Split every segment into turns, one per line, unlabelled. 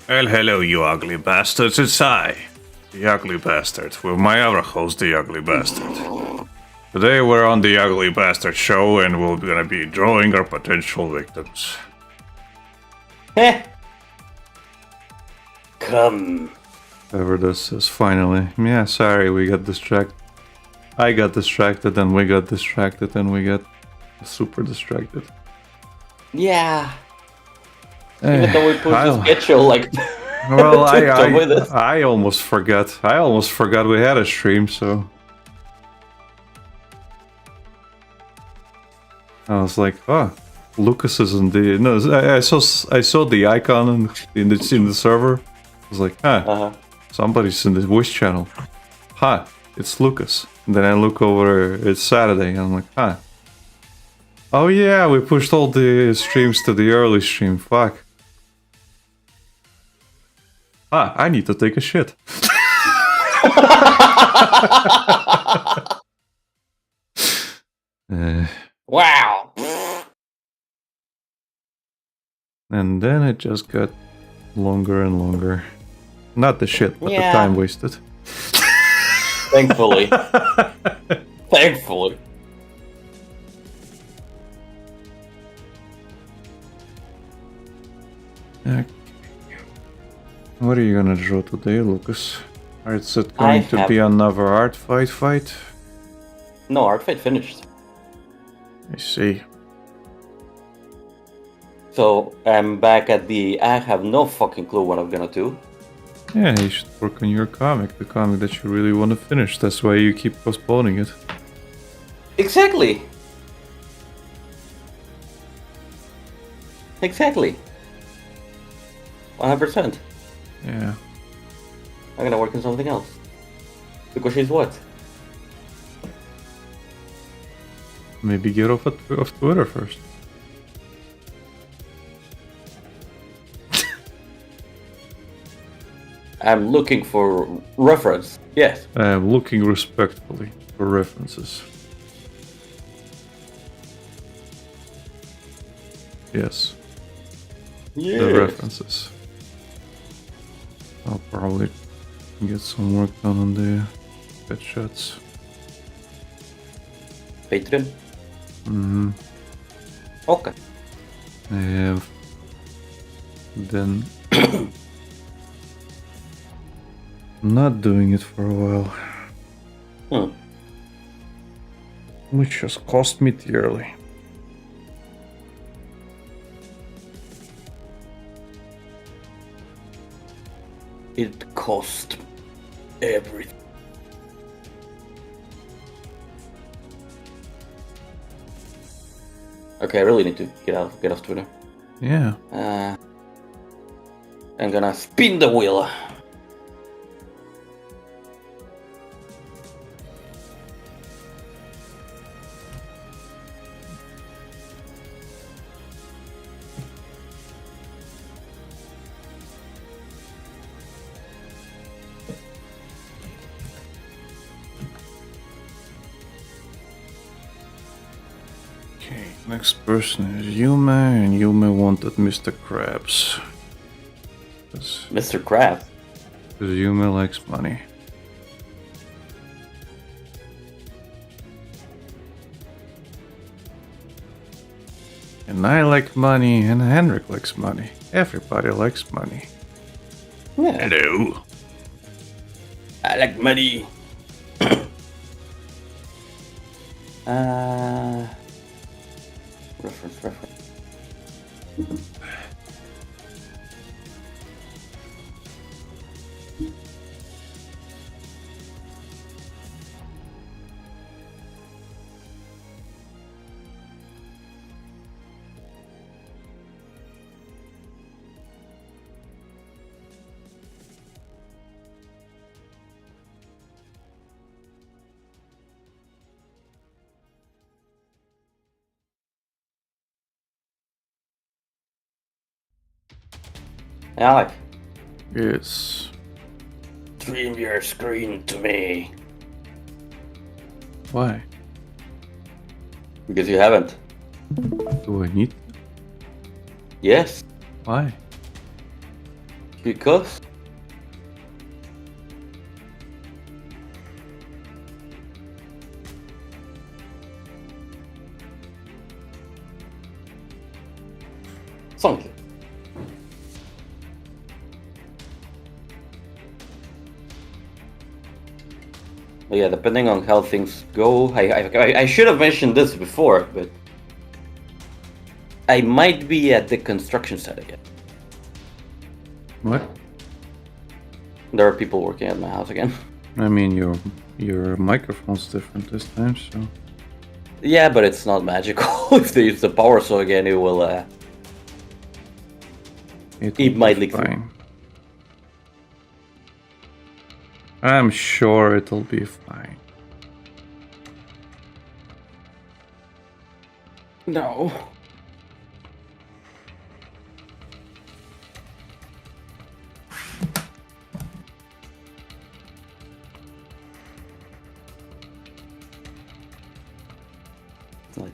Well, hello, you ugly bastards. It's I, the ugly bastard, with my other host, the ugly bastard. Today we're on the Ugly Bastard Show, and we're gonna be drawing our potential victims.
Heh. Come.
Whoever this is, finally. Yeah, sorry, we got distracted. I got distracted, and we got distracted, and we got super distracted.
Yeah. Even though we put the schedule like.
Well, I almost forgot. I almost forgot we had a stream, so. I was like, oh, Lucas is in the. No, I saw the icon in the server. I was like, somebody's in the voice channel. It's Lucas. And then I look over, it's Saturday, and I'm like, oh yeah, we pushed all the streams to the early stream. Fuck. I need to take a shit.
Wow.
And then it just got longer and longer. Not the shit, but the time wasted.
Thankfully. Thankfully.
Okay. What are you gonna draw today, Lucas? Is it going to be another art fight?
No, art fight finished.
I see.
So I'm back at the. I have no fucking clue what I'm gonna do.
Yeah, you should work on your comic, the comic that you really want to finish. That's why you keep postponing it.
Exactly. Exactly. 100%.
Yeah.
I'm gonna work on something else. Because she's what?
Maybe get off Twitter first.
I'm looking for reference. Yes.
I'm looking respectfully for references. Yes. The references. I'll probably get some work done on the headshots.
Patreon?
Mm-hmm.
Okay.
I have then not doing it for a while. Which has cost me dearly.
It cost everything. Okay, I really need to get off Twitter.
Yeah.
I'm gonna spin the wheel.
Okay, next person is Yume, and Yume wanted Mr. Krabs.
Mr. Krabs?
Because Yume likes money. And I like money, and Henrik likes money. Everybody likes money.
Yeah.
Hello.
I like money. Reference. Alec.
Yes.
Stream your screen to me.
Why?
Because you haven't.
Do I need?
Yes.
Why?
Because? Something. But yeah, depending on how things go, I should have mentioned this before, but I might be at the construction site again.
What?
There are people working at my house again.
I mean, your microphone's different this time, so.
Yeah, but it's not magical. If they use the power saw again, it will. It might leak through.
Fine. I'm sure it'll be fine.
No. Like.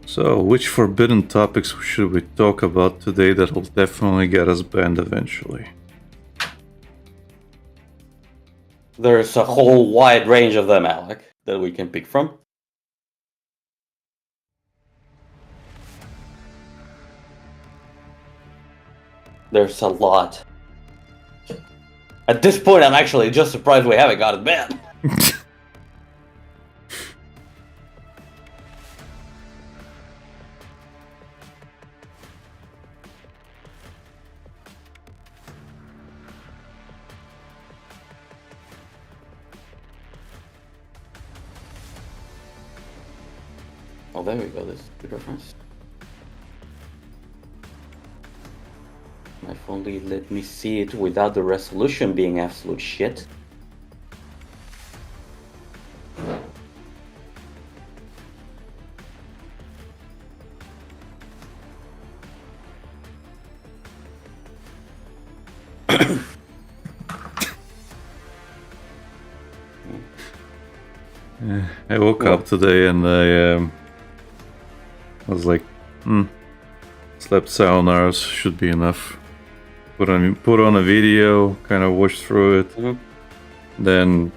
So, which forbidden topics should we talk about today that will definitely get us banned eventually?
There's a whole wide range of them, Alec, that we can pick from. There's a lot. At this point, I'm actually just surprised we haven't got it banned. Oh, there we go. This is a good reference. If only let me see it without the resolution being absolute shit.
I woke up today and I was like, slept 7 hours, should be enough. Put on a video, kind of watched through it. Then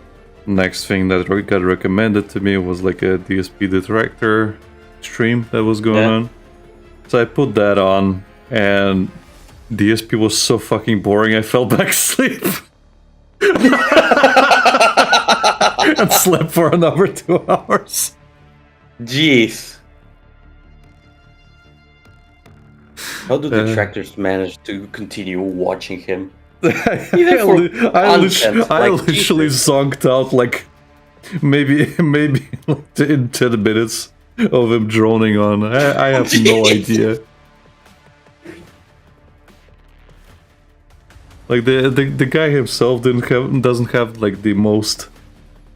next thing that got recommended to me was like a DSP Detractor stream that was going on. So I put that on, and DSP was so fucking boring I fell back asleep. And slept for another 2 hours.
Jeez. How do detractors manage to continue watching him?
I literally zonked out like maybe like in 10 minutes of him droning on. I have no idea. Like the guy himself doesn't have like the most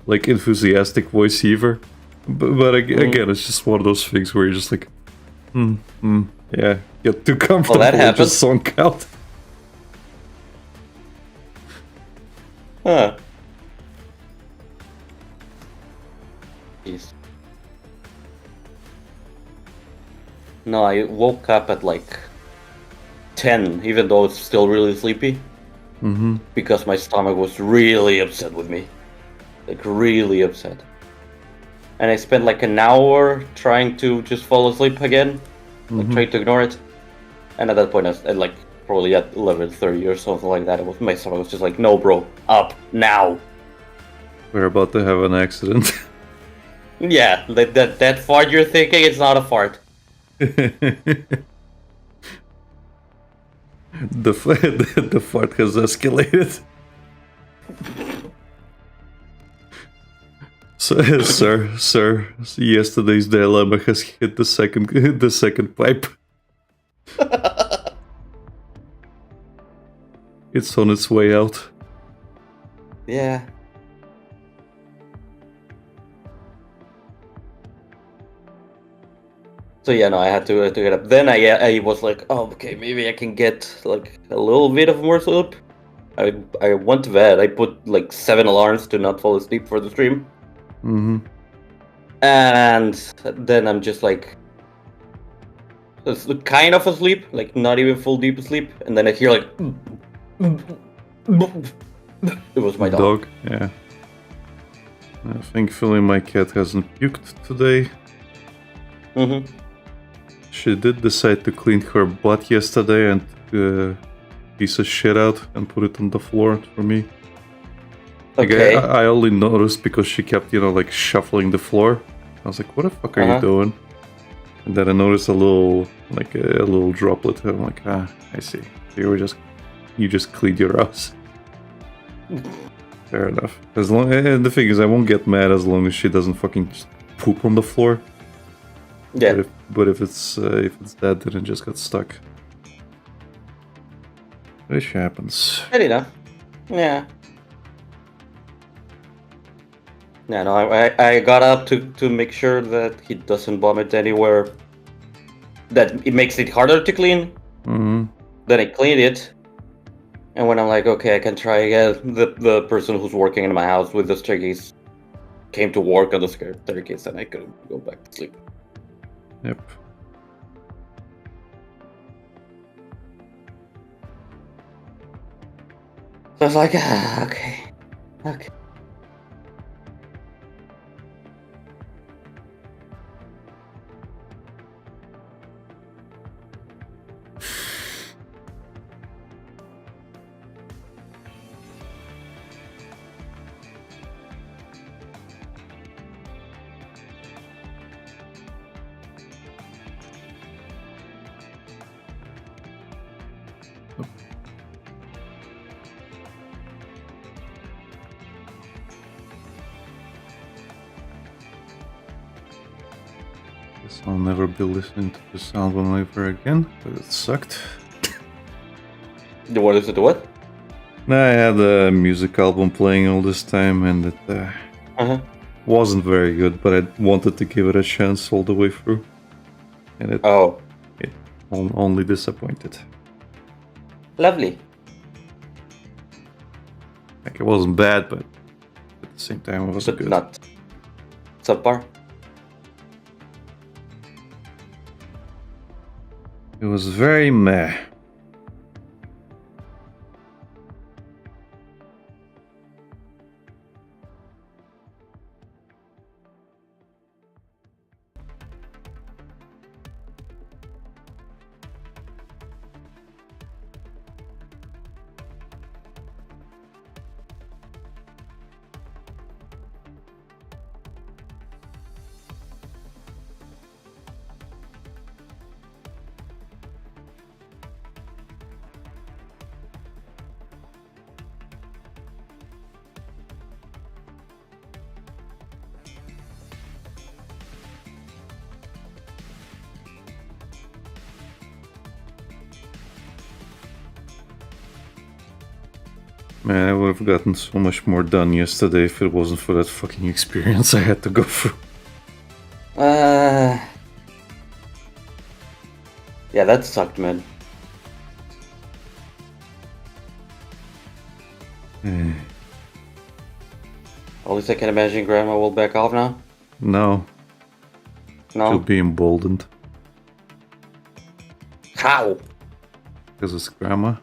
like enthusiastic voice either. But again, it's just one of those things where you're just like, yeah, get too comfortable and just zonk out.
Huh. Jeez. No, I woke up at like 10, even though it's still really sleepy. Because my stomach was really upset with me. Like, really upset. And I spent like an hour trying to just fall asleep again. Like, trying to ignore it. And at that point, I was like, probably at 11:30 or something like that, my stomach was just like, no, bro, up, now.
We're about to have an accident.
Yeah, like that fart you're thinking, it's not a fart.
The fart has escalated. Sir, yesterday's dilemma has hit the second pipe. It's on its way out.
Yeah. So yeah, no, I had to get up. Then I was like, oh, okay, maybe I can get like a little bit of more sleep. I went to bed. I put like 7 alarms to not fall asleep for the stream.
Mm-hmm.
And then I'm just like, it's kind of asleep, like not even full deep asleep. And then I hear like, it was my dog.
Yeah. Thankfully, my cat hasn't puked today.
Mm-hmm.
She did decide to clean her butt yesterday and piece of shit out and put it on the floor for me. Like,
Okay.
I only noticed because she kept, like shuffling the floor. I was like, "What the fuck are you doing?" And then I noticed a little droplet. I'm like, I see. You just cleaned your ass. Fair enough. And the thing is, I won't get mad as long as she doesn't fucking just poop on the floor.
Yeah.
But if it's that, then it just got stuck. Which happens.
Fair enough. Yeah. Yeah, no, I got up to make sure that he doesn't vomit anywhere that it makes it harder to clean.
Mm-hmm.
Then I cleaned it. And when I'm like, okay, I can try again, the person who's working in my house with the staircase came to work on the staircase and I couldn't go back to sleep.
Yep.
So I was like, okay.
Guess I'll never be listening to this album ever again, but it sucked.
What is it? What?
I had a music album playing all this time, and it wasn't very good. But I wanted to give it a chance all the way through, and it only disappointed.
Lovely.
Like, it wasn't bad, but at the same time, it wasn't good.
Not subpar.
It was very meh. Man, I would have gotten so much more done yesterday if it wasn't for that fucking experience I had to go through.
Yeah, that sucked, man. At least I can imagine Grandma will back off now.
No.
No?
She'll be emboldened.
How?
Because it's Grandma.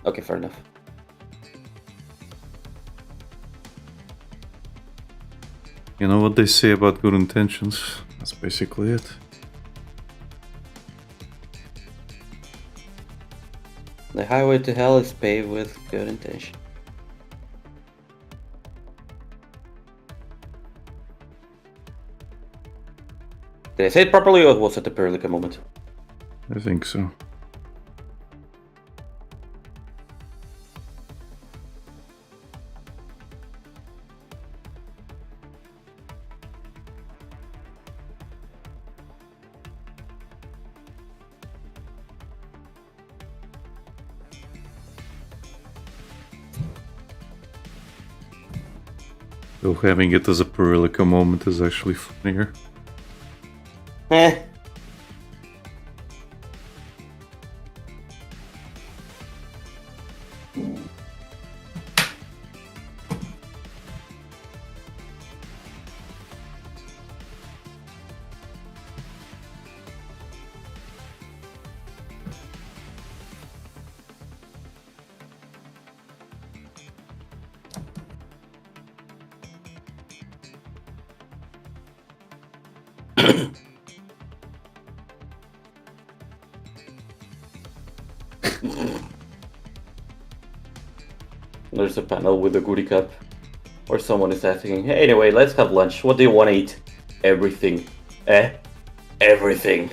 Okay, fair enough.
You know what they say about good intentions? That's basically it.
The highway to hell is paved with good intention. Did I say it properly, or was it a Perlica moment?
I think so. Though having it as a Perillica moment is actually funnier.
Eh. There's a panel with a goodie cup. Or someone is asking, hey, anyway, let's have lunch. What do you want to eat? Everything. Everything.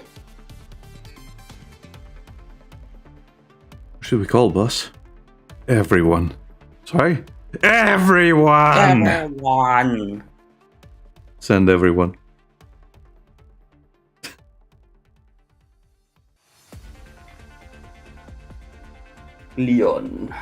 What should we call, boss? Everyone. Sorry? Everyone!
Everyone!
Send everyone.
Leon.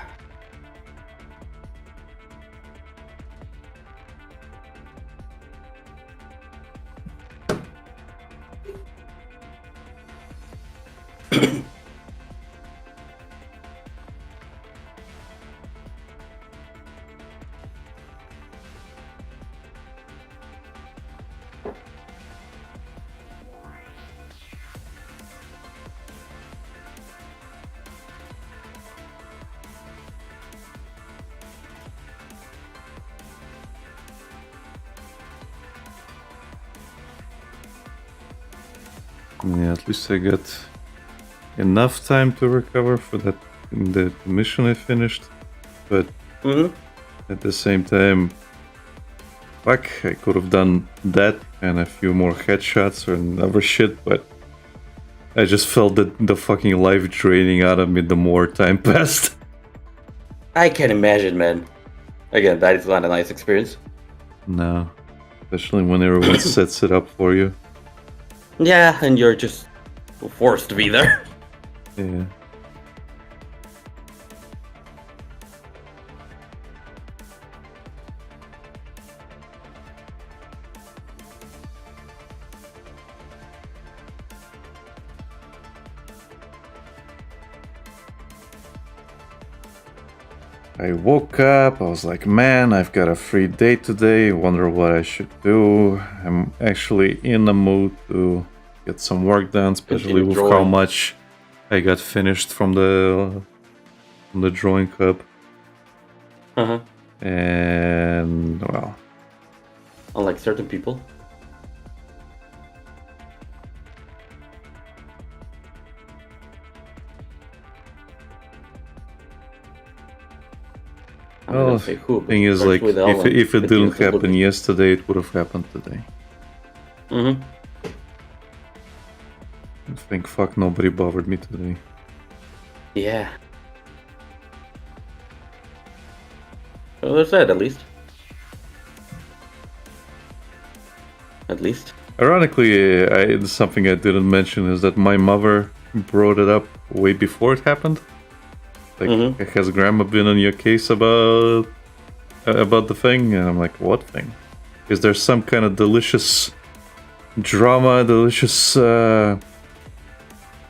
Yeah, at least I got enough time to recover for that the mission I finished. But at the same time, fuck, I could have done that and a few more headshots or other shit, but I just felt that the fucking life draining out of me the more time passed.
I can imagine, man. Again, that is not a nice experience.
No, especially when everyone sets it up for you.
Yeah, and you're just forced to be there.
Yeah. I woke up, I was like, man, I've got a free day today, wonder what I should do. I'm actually in the mood to get some work done, especially with how much I got finished from the drawing club. And, well...
Unlike certain people.
Well, the thing is, like, if it didn't happen yesterday, it would have happened today. I think, fuck, nobody bothered me today.
Yeah. Well, there's that, at least. At least.
Ironically, something I didn't mention is that my mother brought it up way before it happened. Like, has Grandma been on your case about the thing? And I'm like, what thing? Is there some kind of delicious drama, delicious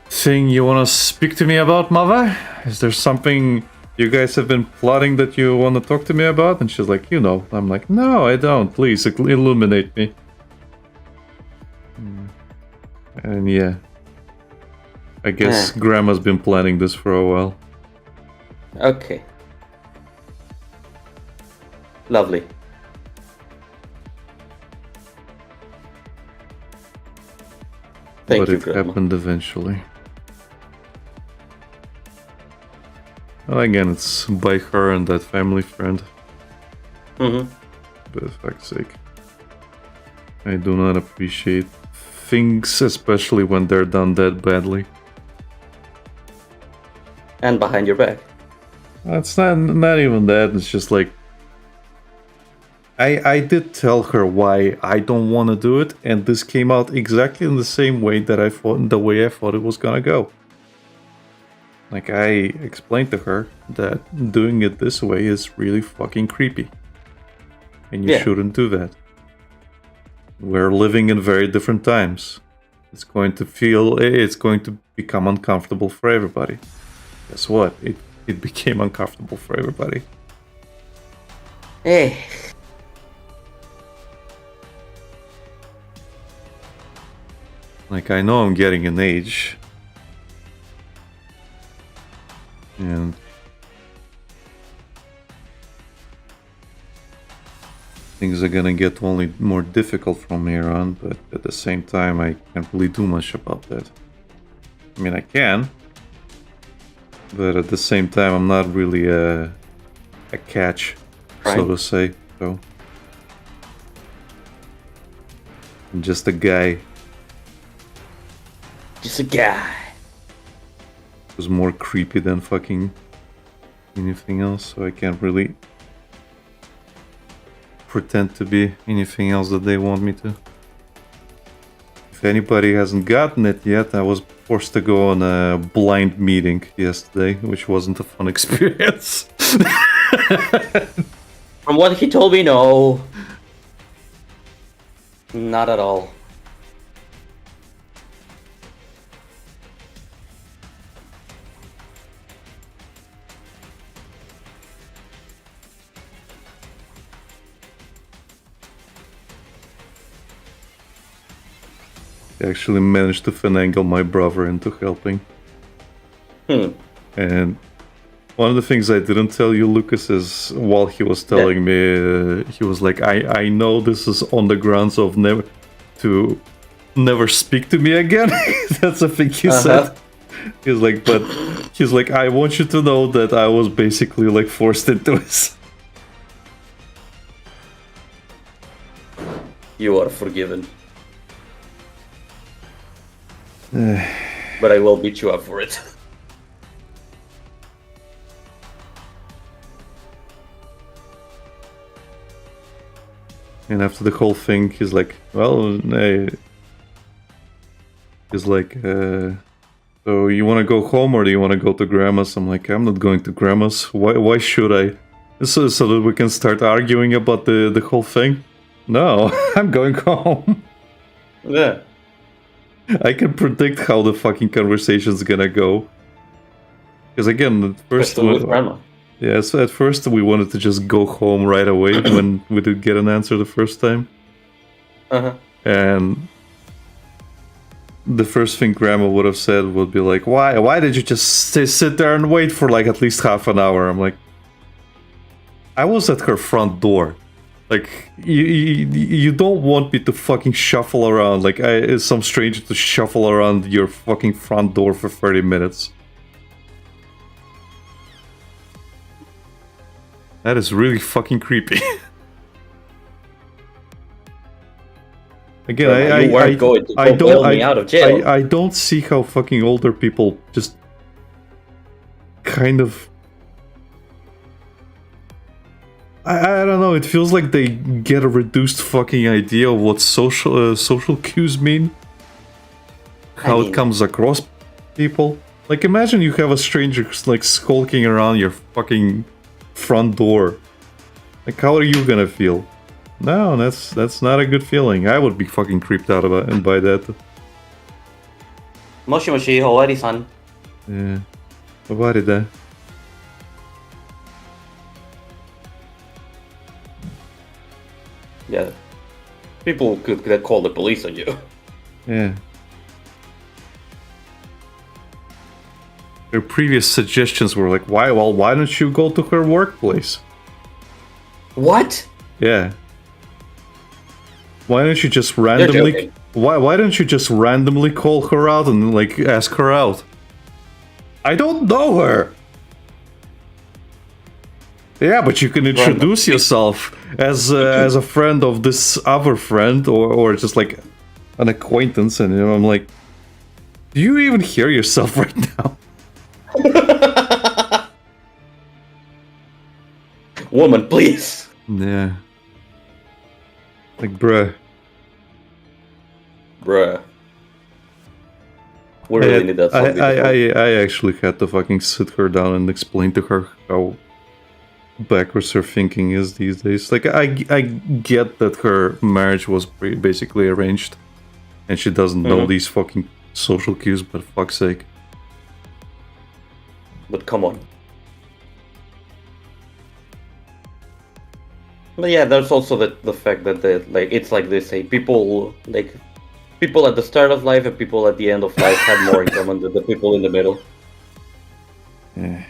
thing you want to speak to me about, Mother? Is there something you guys have been plotting that you want to talk to me about? And she's like, you know. I'm like, no, I don't. Please, illuminate me. And yeah. I guess Grandma's been planning this for a while.
Okay. Lovely.
But it happened eventually. Well, again, it's by her and that family friend. But for fuck's sake. I do not appreciate things, especially when they're done that badly.
And behind your back.
It's not even that, it's just like... I did tell her why I don't want to do it, and this came out exactly in the same way that I thought it was gonna go. Like, I explained to her that doing it this way is really fucking creepy. and you shouldn't do that. We're living in very different times. It's going to become uncomfortable for everybody. Guess what? It became uncomfortable for everybody.
Hey.
Like, I know I'm getting an age. And things are gonna get only more difficult from here on, but at the same time, I can't really do much about that. I mean, I can, but at the same time, I'm not really a catch, so to say. So I'm just a guy.
Just a guy.
Who's more creepy than fucking anything else, so I can't really pretend to be anything else that they want me to. If anybody hasn't gotten it yet, I was forced to go on a blind meeting yesterday, which wasn't a fun experience.
From what he told me, no. Not at all.
I actually managed to finagle my brother into helping. And one of the things I didn't tell you, Lucas, is while he was telling me, he was like, I know this is on the grounds of never speak to me again. That's the thing he said. He's like, I want you to know that I was basically like forced into this.
You are forgiven. But I will beat you up for it.
And after the whole thing, he's like, well, hey. He's like, so you want to go home or do you want to go to Grandma's? I'm like, I'm not going to Grandma's. Why should I? So that we can start arguing about the whole thing? No, I'm going home.
Yeah.
I can predict how the fucking conversation's gonna go. Because again, at first, so at first we wanted to just go home right away when we did get an answer the first time. And the first thing Grandma would have said would be like, "Why did you just sit there and wait for like at least half an hour?" I'm like, I was at her front door. Like, you don't want me to fucking shuffle around, like some stranger to shuffle around your fucking front door for 30 minutes. That is really fucking creepy. Again, I don't see how fucking older people just kind of... I don't know, it feels like they get a reduced fucking idea of what social cues mean. How it comes across people. Like, imagine you have a stranger like skulking around your fucking front door. Like, how are you gonna feel? No, that's not a good feeling. I would be fucking creeped out by that.
Moshi moshi, owari-san.
Yeah. Owari da.
Yeah. People could call the police on you.
Yeah. Their previous suggestions were like, why don't you go to her workplace?
What?
Yeah. Why don't you just randomly... Why don't you just randomly call her out and, like, ask her out? I don't know her! Yeah, but you can introduce yourself as a friend of this other friend, or just, like, an acquaintance, and I'm like... Do you even hear yourself right now?
Woman, please!
Yeah. Like, bruh.
We really need that.
I actually had to fucking sit her down and explain to her how backwards her thinking is these days. Like, I get that her marriage was basically arranged, and she doesn't know these fucking social cues, but fuck's sake.
But come on. But yeah, there's also the fact that it's like they say, people at the start of life and people at the end of life have more in common than the people in the middle.
Yeah.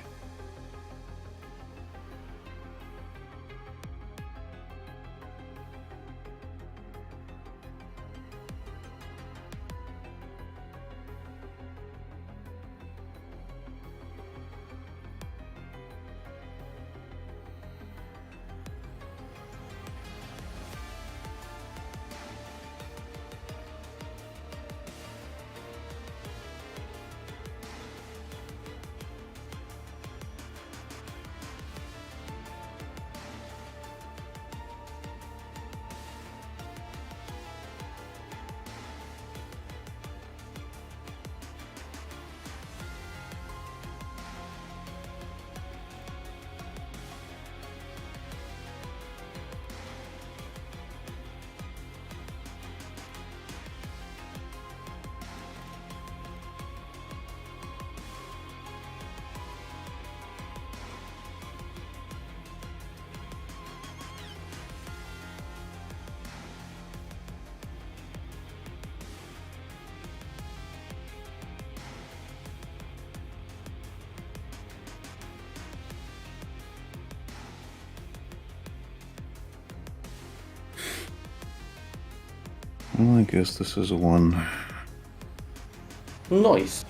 Well, I guess this is a 1.
Nice.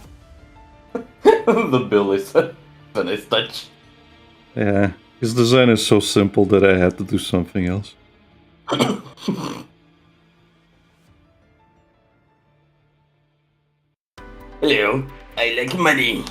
The bill is a nice touch.
Yeah, his design is so simple that I had to do something else.
Hello, I like money.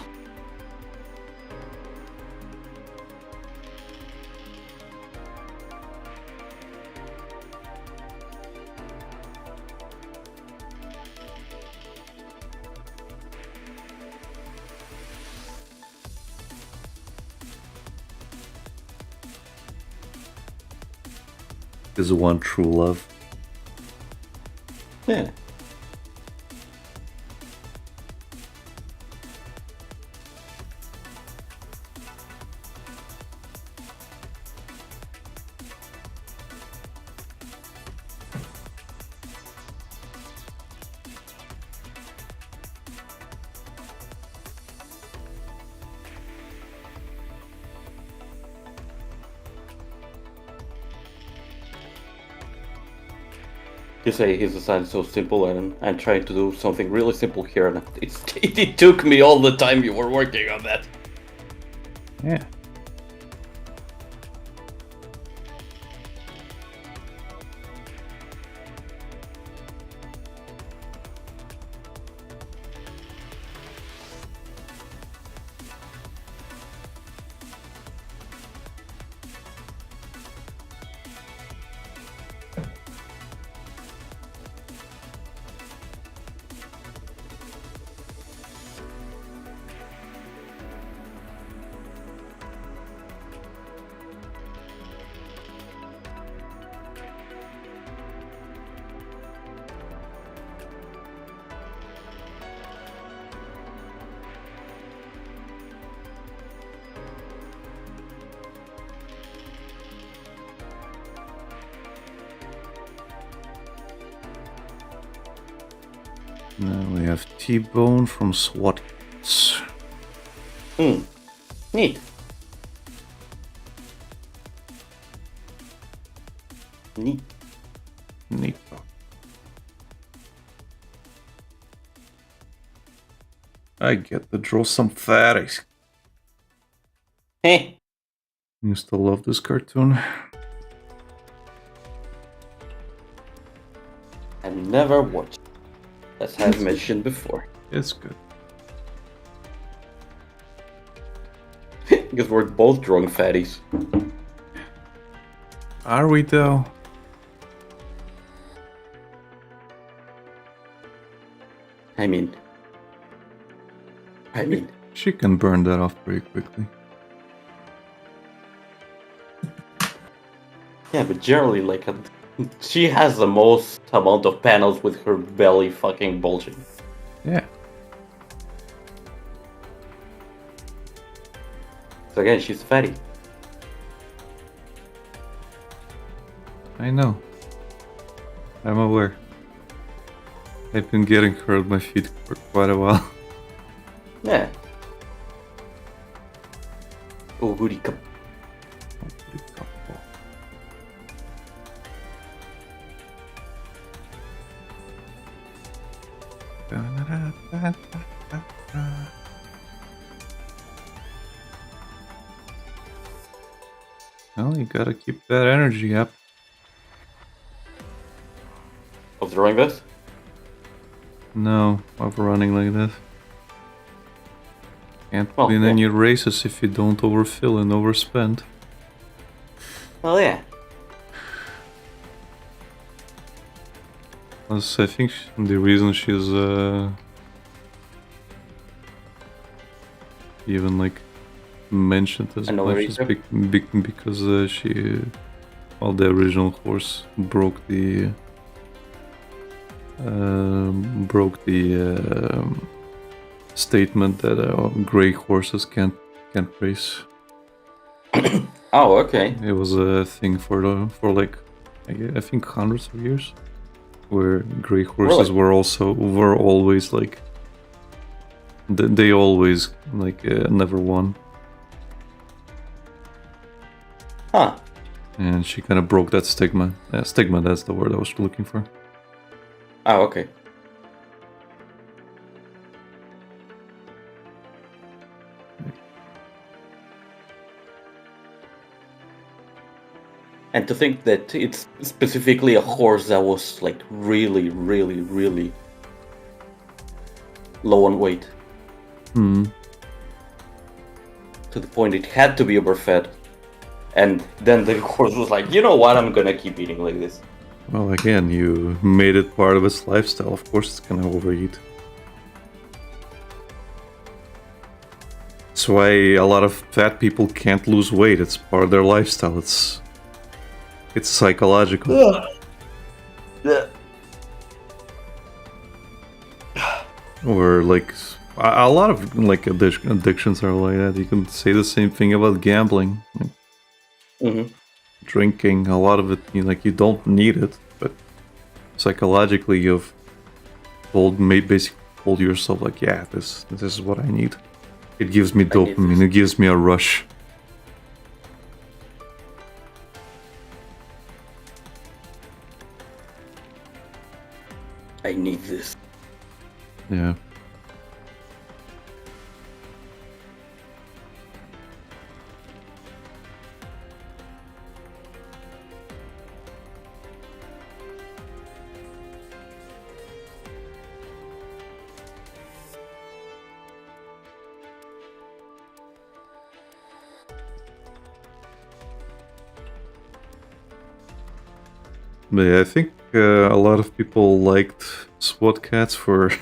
Is one true love.
Yeah. You say his design is so simple, and I'm trying to do something really simple here, and it took me all the time you were working on that.
Yeah. Now we have T-Bone from SWAT Kids.
Neat. Neat.
Neat. I get to draw some fatties.
Heh.
Used to love this cartoon.
I've never watched, as I've mentioned before.
It's good.
Because we're both drunk fatties.
Are we though?
I mean,
she can burn that off pretty quickly.
Yeah, but generally, like, she has the most amount of panels with her belly fucking bulging.
Yeah.
So again, she's fatty.
I know. I'm aware. I've been getting her at my feet for quite a while.
Yeah. Oh, goody cup.
Well, you gotta keep that energy up.
Of throwing this?
No, of running like this. Can't
Oh,
win
yeah.
any races if you don't overfill and overspend.
Well, yeah.
Plus, I think the reason she's even like mentioned as much is because she, well, the original horse broke the statement that gray horses can't race.
Oh, okay.
It was a thing for like I think hundreds of years, where gray horses were always like they always like never won.
Huh.
And she kind of broke that stigma. Stigma, that's the word I was looking for.
Oh, okay. And to think that it's specifically a horse that was like really, really, really low on weight.
Hmm.
To the point it had to be overfed. And then the horse was like, you know what, I'm gonna keep eating like this.
Well, again, you made it part of its lifestyle. Of course it's gonna overeat. That's why a lot of fat people can't lose weight. It's part of their lifestyle. It's psychological.
Yeah.
Or like a lot of like addictions are like that. You can say the same thing about gambling, like, drinking. A lot of it, you don't need it, but psychologically you've basically told yourself like, yeah, this is what I need. It gives me dopamine. It gives me a rush.
I need this.
Yeah. But yeah, I think a lot of people liked SWAT cats for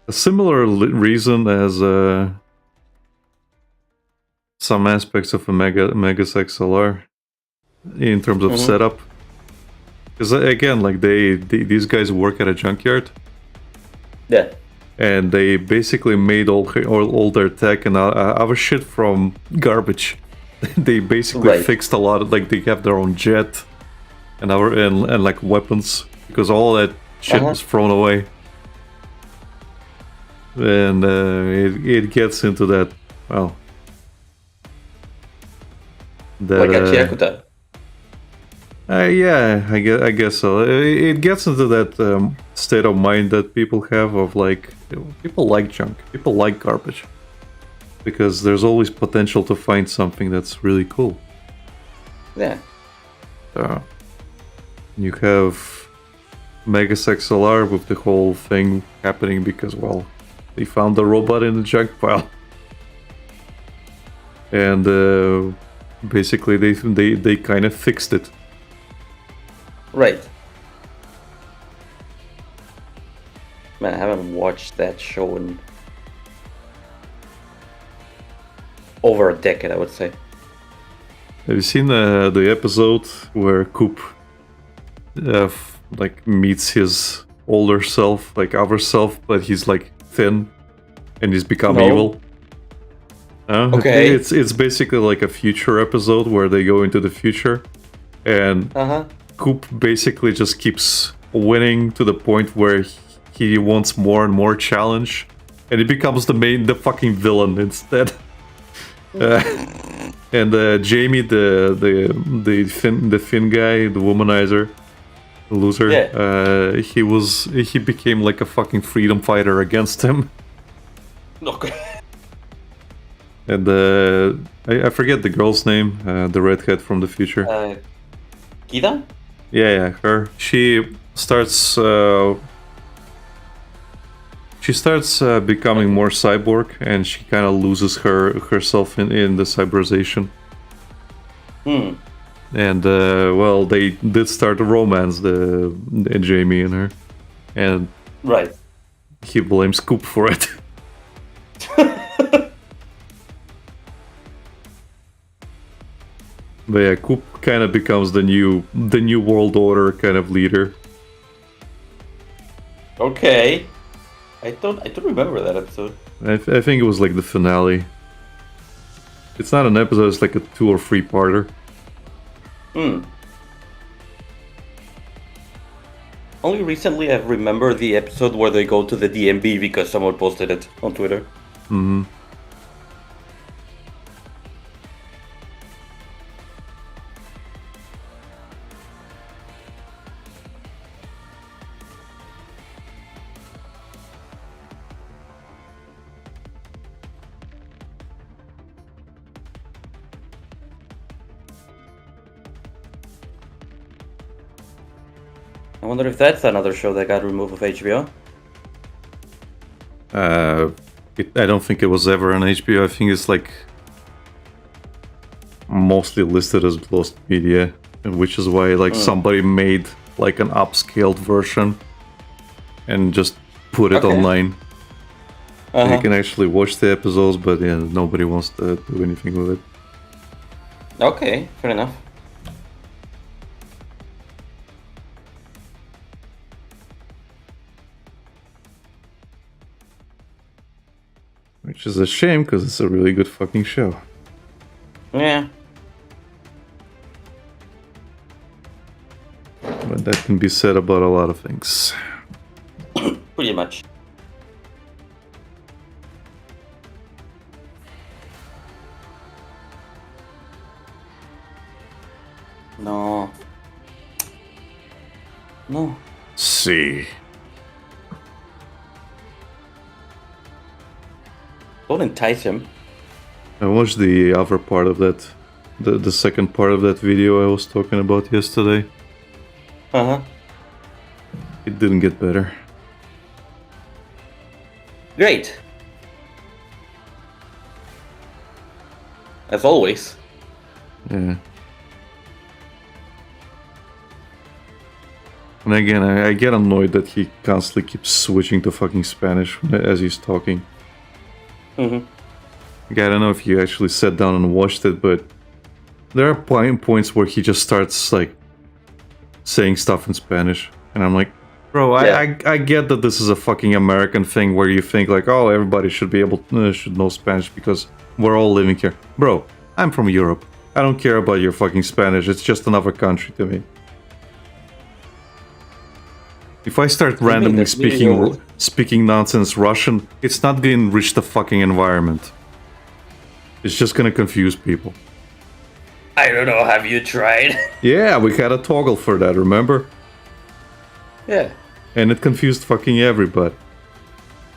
a similar reason as some aspects of a Megas XLR in terms of setup. Because again, like these guys work at a junkyard.
Yeah.
And they basically made all their tech and our shit from garbage. They basically fixed a lot of, like, they have their own jet and like weapons, because all that shit was thrown away. And it gets into that, well, that,
like a Yakuza.
Yeah, I guess so. It gets into that state of mind that people have of like, people like junk, people like garbage, because there's always potential to find something that's really cool.
Yeah.
You have Megas XLR with the whole thing happening because, well, they found the robot in the junk pile, and basically they kind of fixed it.
Right. Man, I haven't watched that show in over a decade, I would say.
Have you seen the episode where Coop like meets his older self, like other self, but he's like thin and he's become evil?
Okay.
It's basically like a future episode where they go into the future, and Coop basically just keeps winning to the point where he wants more and more challenge, and he becomes the fucking villain instead. And Jamie, the Finn guy, the womanizer, the loser, he became like a fucking freedom fighter against him.
Okay.
And I forget the girl's name, the redhead from the future.
Kida?
Yeah, her. She starts becoming more cyborg, and she kind of loses herself in the cyberization. And well, they did start a romance, Jamie and her, and
right.
He blames Coop for it. But yeah, Coop kind of becomes the new world order kind of leader.
Okay. I don't remember that episode.
I think it was like the finale. It's not an episode, it's like a 2 or 3 parter.
Only recently I remember the episode where they go to the DMV because someone posted it on Twitter. I wonder if that's another show that got removed of HBO.
I don't think it was ever on HBO. I think it's like mostly listed as lost media, which is why like somebody made like an upscaled version and just put it online. You can actually watch the episodes, but yeah, nobody wants to do anything with it.
Okay, fair enough.
Which is a shame, because it's a really good fucking show.
Yeah.
But that can be said about a lot of things.
Pretty much. No.
See.
Don't entice him.
I watched the other part of that, the second part of that video I was talking about yesterday. It didn't get better.
Great. As always.
Yeah. And again, I get annoyed that he constantly keeps switching to fucking Spanish as he's talking. Like, I don't know if you actually sat down and watched it, but there are points where he just starts like saying stuff in Spanish, and I'm like, bro, I get that this is a fucking American thing where you think like, oh, everybody should be able should know Spanish because we're all living here. Bro, I'm from Europe. I don't care about your fucking Spanish. It's just another country to me. If I start randomly speaking nonsense Russian, it's not gonna enrich the fucking environment. It's just gonna confuse people.
I don't know, have you tried?
Yeah, we had a toggle for that, remember?
Yeah.
And it confused fucking everybody.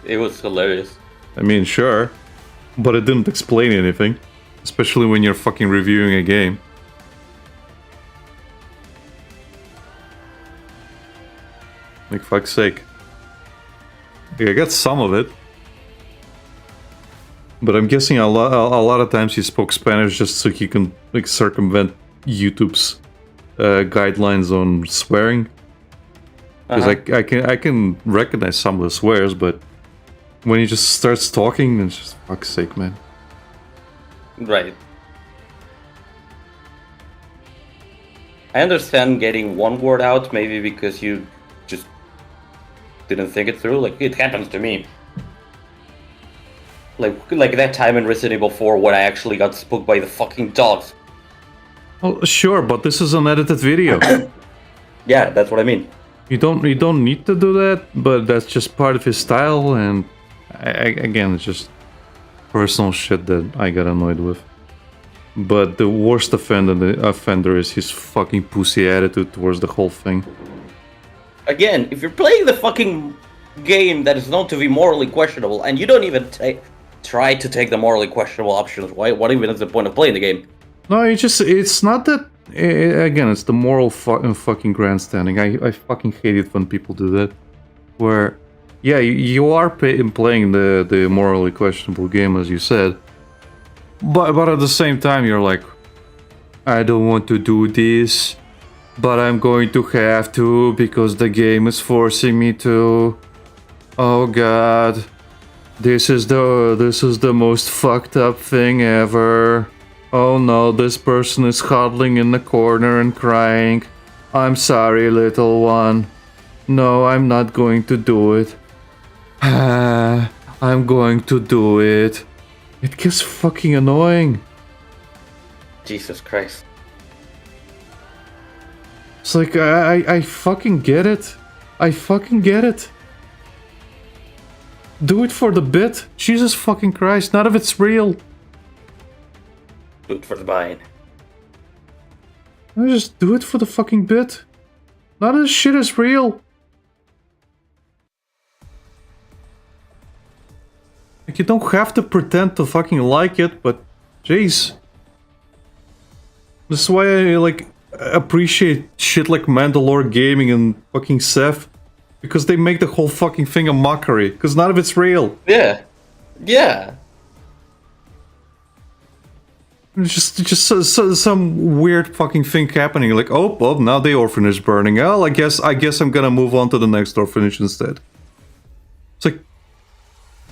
It was hilarious.
I mean, sure. But it didn't explain anything. Especially when you're fucking reviewing a game. Like, fuck's sake. Like, I got some of it. But I'm guessing a lot of times he spoke Spanish just so he can like circumvent YouTube's guidelines on swearing. Because I can recognize some of the swears, but when he just starts talking, it's just fuck's sake, man.
Right. I understand getting one word out, maybe because you just didn't think it through. Like, it happens to me. Like that time in Resident Evil 4 when I actually got spooked by the fucking dogs.
Well, sure, but this is an edited video.
Yeah, that's what I mean.
You don't need to do that, but that's just part of his style, and again, it's just personal shit that I got annoyed with. But the worst offender is his fucking pussy attitude towards the whole thing.
Again, if you're playing the fucking game that is known to be morally questionable, and you don't even try to take the morally questionable options, what even is the point of playing the game?
No, it's not that. Again, it's the moral fucking grandstanding. I fucking hate it when people do that. Where, yeah, you are playing the morally questionable game, as you said. But at the same time, you're like, I don't want to do this, but I'm going to have to because the game is forcing me to. Oh god, this is the most fucked up thing ever. Oh no, this person is huddling in the corner and crying. I'm sorry, little one. No, I'm not going to do it. I'm going to do it. It gets fucking annoying.
Jesus Christ.
It's like, I fucking get it. I fucking get it. Do it for the bit. Jesus fucking Christ, none of it's real.
Do it for the bind.
Just do it for the fucking bit. None of this shit is real. Like, you don't have to pretend to fucking like it, but jeez. This is why I, like, appreciate shit like Mandalore Gaming and fucking Seth. Because they make the whole fucking thing a mockery. Because none of it's real.
Yeah. Yeah.
It's just some weird fucking thing happening. Like, oh, now the orphanage is burning. Oh, I guess I'm gonna move on to the next orphanage instead. It's like,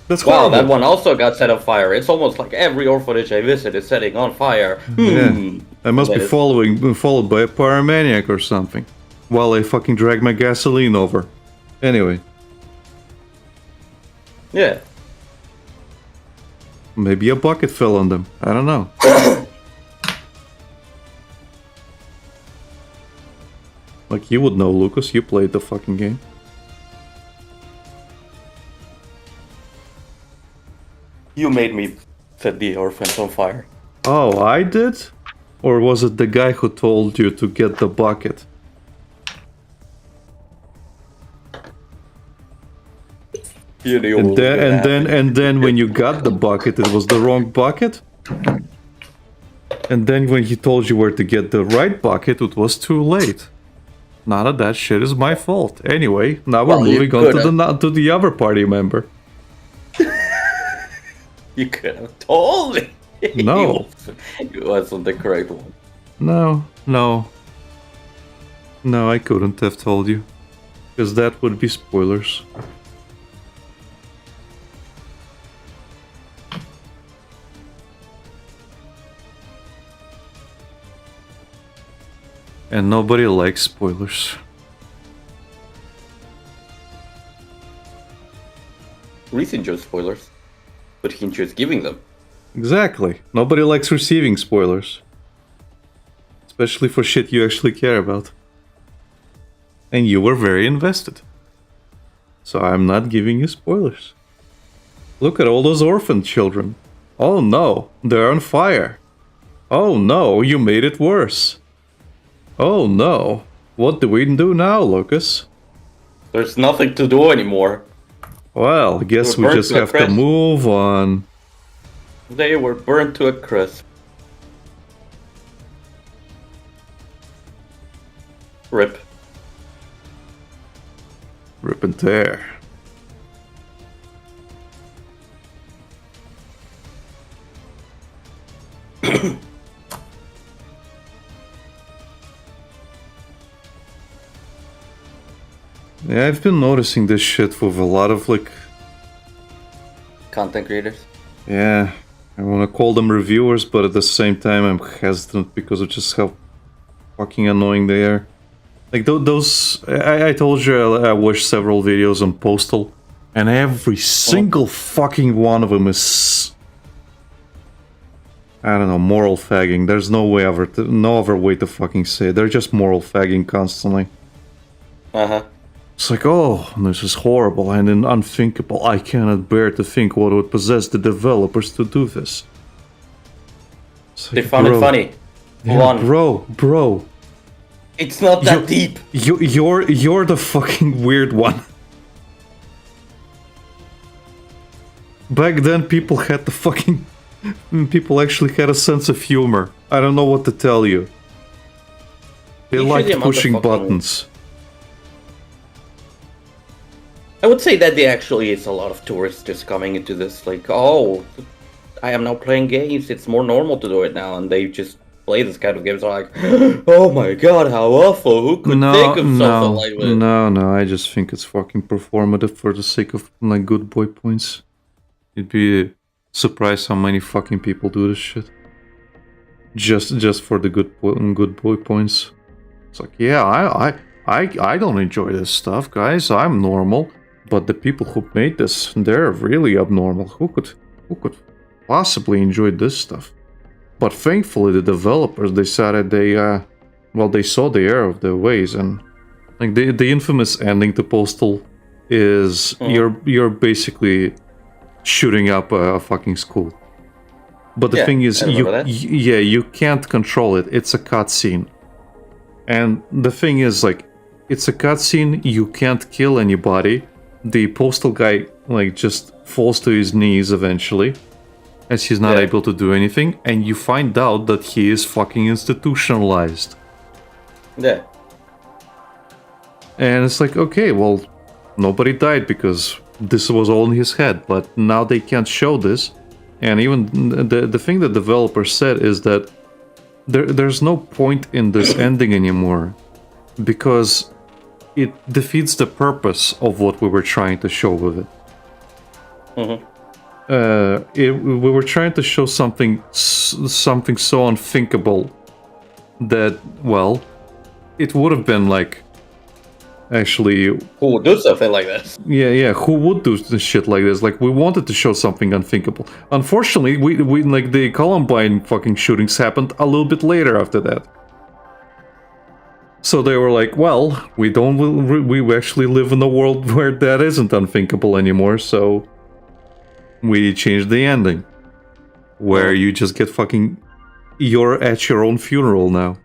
that's horrible.
Wow, that one also got set on fire. It's almost like every orphanage I visit is setting on fire.
Yeah, I must be followed by a pyromaniac or something. While I fucking drag my gasoline over. Anyway.
Yeah.
Maybe a bucket fell on them. I don't know. Like, you would know, Lucas. You played the fucking game.
You made me set the orphans on fire.
Oh, I did? Or was it the guy who told you to get the bucket? And then when you got the bucket, it was the wrong bucket? And then when he told you where to get the right bucket, it was too late. None of that shit is my fault. Anyway, now we're moving on to the other party member.
You could have told me.
No.
It wasn't the correct one.
No, I couldn't have told you. Because that would be spoilers. And nobody likes spoilers.
Reese enjoys spoilers, but he enjoys giving them.
Exactly. Nobody likes receiving spoilers. Especially for shit you actually care about. And you were very invested. So I'm not giving you spoilers. Look at all those orphan children. Oh no, they're on fire. Oh no, you made it worse. Oh no, what do we do now, Lucas?
There's nothing to do anymore.
Well, I guess we just have to move on.
They were burnt to a crisp. Rip.
Rip and tear. Yeah, I've been noticing this shit with a lot of, like...
Content creators?
Yeah, I want to call them reviewers, but at the same time I'm hesitant because of just how fucking annoying they are. Like those, I told you I watched several videos on Postal, and every single fucking one of them is, I don't know, moral fagging. There's no other way to fucking say it. They're just moral fagging constantly. It's like, oh, this is horrible and unthinkable. I cannot bear to think what would possess the developers to do this.
They found it funny.
Yeah, bro.
It's not that deep.
You're the fucking weird one. Back then, people actually had a sense of humor. I don't know what to tell you. They liked pushing buttons.
I would say that there actually is a lot of tourists just coming into this, like, oh, I am now playing games, it's more normal to do it now, and they just play this kind of games, like, oh my god, how awful, who could think of something like this?
No, I just think it's fucking performative for the sake of, like, good boy points. You'd be surprised how many fucking people do this shit. Just for the good boy points. It's like, yeah, I don't enjoy this stuff, guys, I'm normal. But the people who made this, they're really abnormal. Who could possibly enjoy this stuff? But thankfully, the developers decided they saw the error of their ways, and like the infamous ending to Postal is you're basically shooting up a fucking school. But the thing is, you can't control it. It's a cutscene, and the thing is, like, it's a cutscene. You can't kill anybody. The Postal guy, like, just falls to his knees eventually, as he's not able to do anything, and you find out that he is fucking institutionalized.
Yeah.
And it's like, okay, well, nobody died because this was all in his head, but now they can't show this. And even the thing the developer said is that there's no point in this ending anymore, because it defeats the purpose of what we were trying to show with it. We were trying to show something so unthinkable that, well, it would have been like, actually,
who would do something like this?
Yeah, who would do shit like this? Like, we wanted to show something unthinkable. Unfortunately, we like, the Columbine fucking shootings happened a little bit later after that. So they were like, well, we actually live in a world where that isn't unthinkable anymore, so we changed the ending. Where you just get fucking... You're at your own funeral now.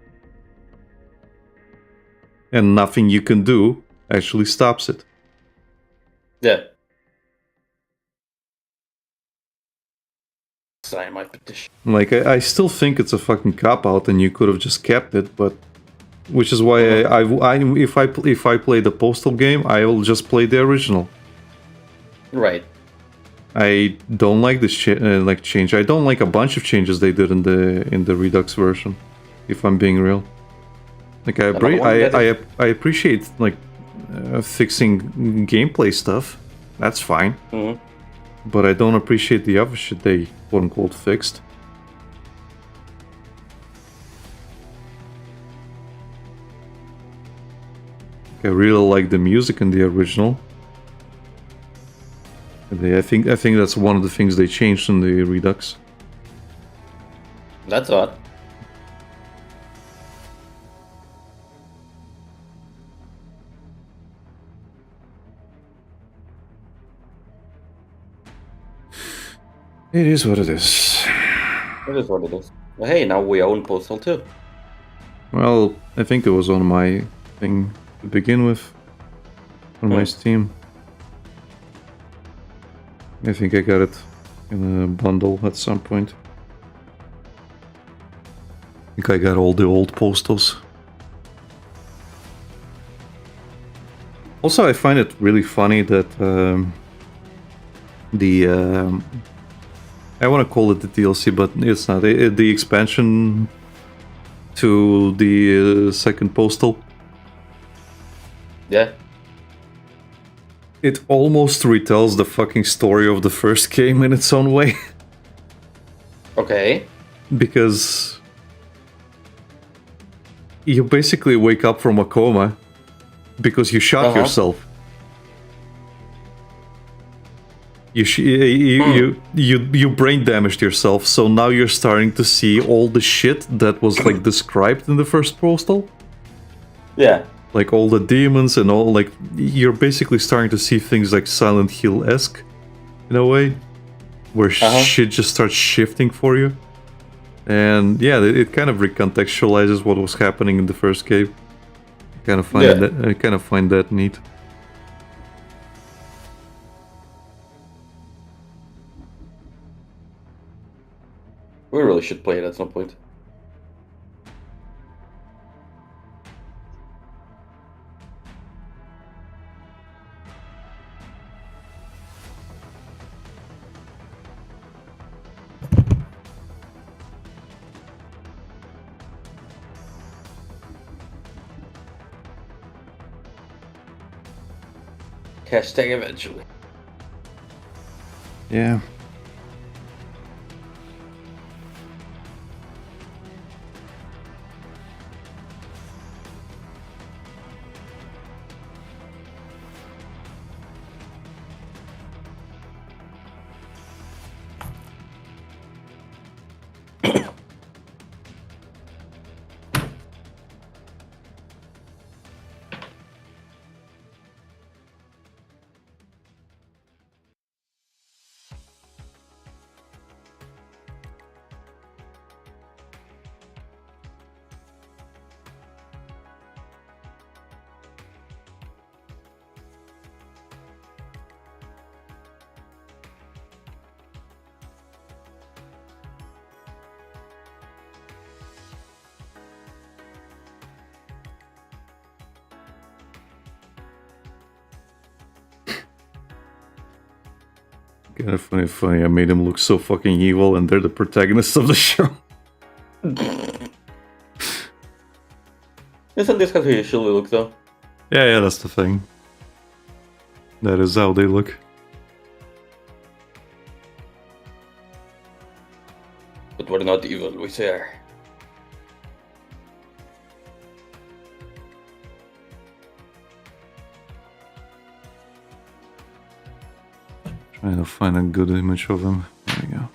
And nothing you can do actually stops it.
Yeah. Sign my petition.
Like, I still think it's a fucking cop-out and you could have just kept it, but... Which is why if I play the Postal game, I will just play the original.
Right.
I don't like this change. I don't like a bunch of changes they did in the Redux version. If I'm being real, like I appreciate like fixing gameplay stuff. That's fine. But I don't appreciate the other shit they quote unquote fixed. I really like the music in the original. I think that's one of the things they changed in the Redux.
That's odd.
It is what it is.
It is what it is. Well, hey, now we own Postal too.
Well, I think it was on my thing to begin with. On my Steam. I think I got it in a bundle at some point. I think I got all the old Postals. Also, I find it really funny that I want to call it the DLC, but it's not. The expansion to the second Postal.
Yeah.
It almost retells the fucking story of the first game in its own way.
Okay.
Because you basically wake up from a coma because you shot yourself. You brain damaged yourself, so now you're starting to see all the shit that was like described in the first Postal.
Yeah.
Like all the demons and all, like you're basically starting to see things like Silent Hill-esque in a way, where shit just starts shifting for you. And yeah, it kind of recontextualizes what was happening in the first game. I kind of find that neat.
We really should play it at some point. Hashtag eventually.
Yeah. Kind of funny. I made him look so fucking evil, and they're the protagonists of the show.
Isn't this how they usually look, though?
Yeah, that's the thing. That is how they look.
But we're not evil, we say.
Trying to find a good image of him. There we go.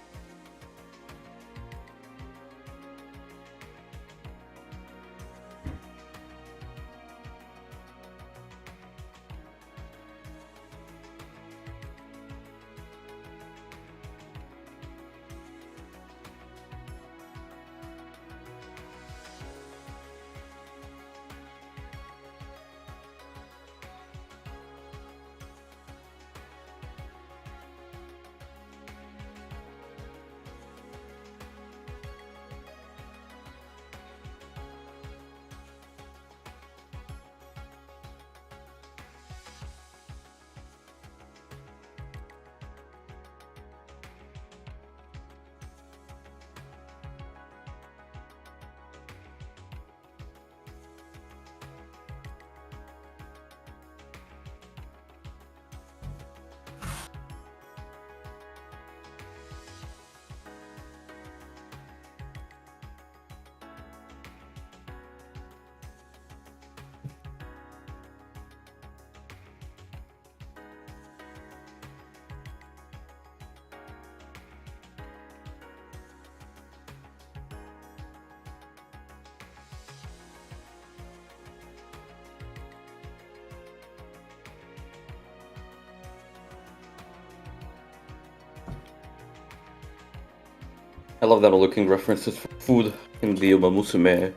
I love that I'm looking references for food in the Uma Musume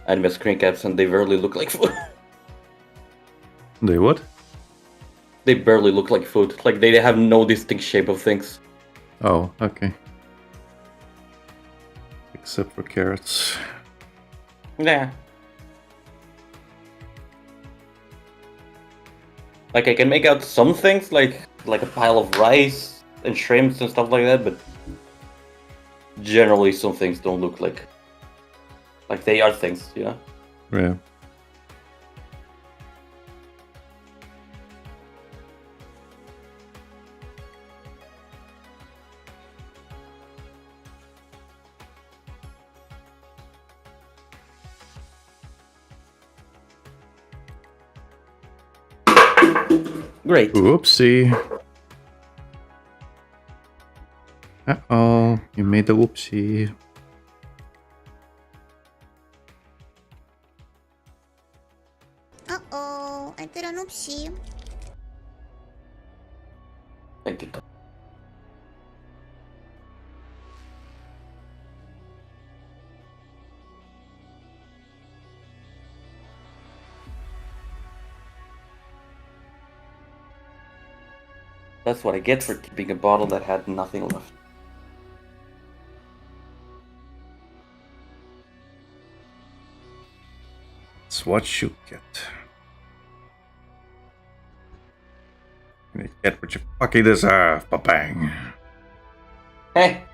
anime screen caps, and they barely look like food.
They what?
They barely look like food. Like, they have no distinct shape of things.
Oh, okay. Except for carrots.
Yeah. Like, I can make out some things, like a pile of rice and shrimps and stuff like that, but generally some things don't look like they are things, you know?
Yeah.
Great.
Whoopsie. Uh-oh, you made the whoopsie.
Uh-oh, I did an oopsie.
Thank you. That's what I get for keeping a bottle that had nothing left.
That's what you get. You get what you fucking deserve, ba-bang.
Hey!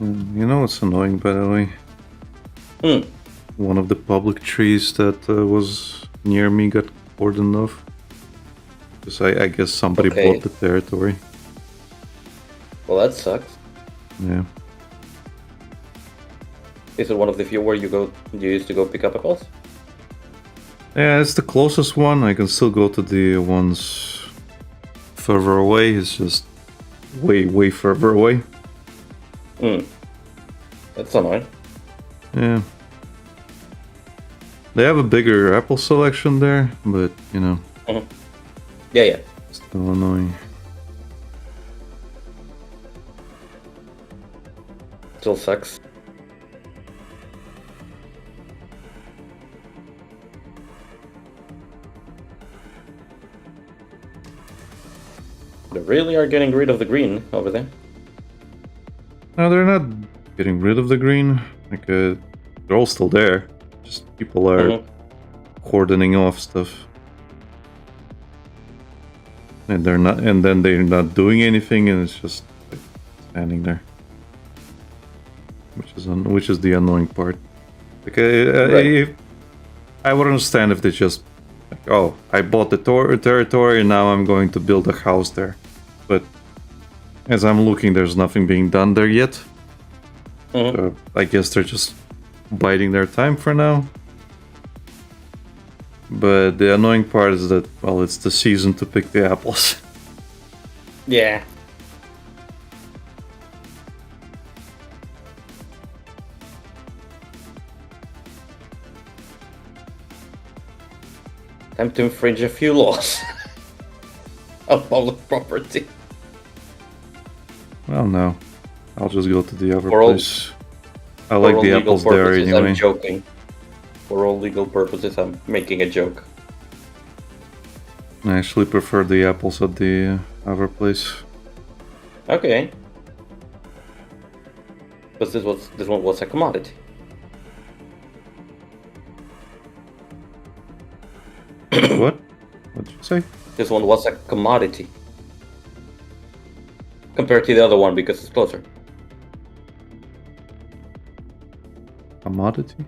You know what's annoying, by the way? One of the public trees that was near me got cordoned off. Because I guess somebody bought the territory.
Well, that sucks.
Yeah.
Is it one of the few where you used to go pick up apples?
Yeah, it's the closest one. I can still go to the ones further away. It's just way further away.
That's annoying.
Yeah. They have a bigger apple selection there, but you know.
Yeah.
Still annoying.
Still sucks. They really are getting rid of the green over there.
No, they're not getting rid of the green. Like, they're all still there. Just people are cordoning off stuff. And they're not, and then they're not doing anything, and it's just like, standing there, which is the annoying part. Like, I would understand if they just, like, oh, I bought the territory, and now I'm going to build a house there. But as I'm looking, there's nothing being done there yet. So I guess they're just biding their time for now. But the annoying part is that, well, it's the season to pick the apples.
Yeah. Time to infringe a few laws of public property.
Well, no. I'll just go to the other
For
place. I like the apples there anyway.
I'm joking. For all legal purposes, I'm making a joke.
I actually prefer the apples at the other place.
Okay. But this one was a commodity.
What? What did you say?
This one was a commodity. Compared to the other one because it's closer.
Commodity?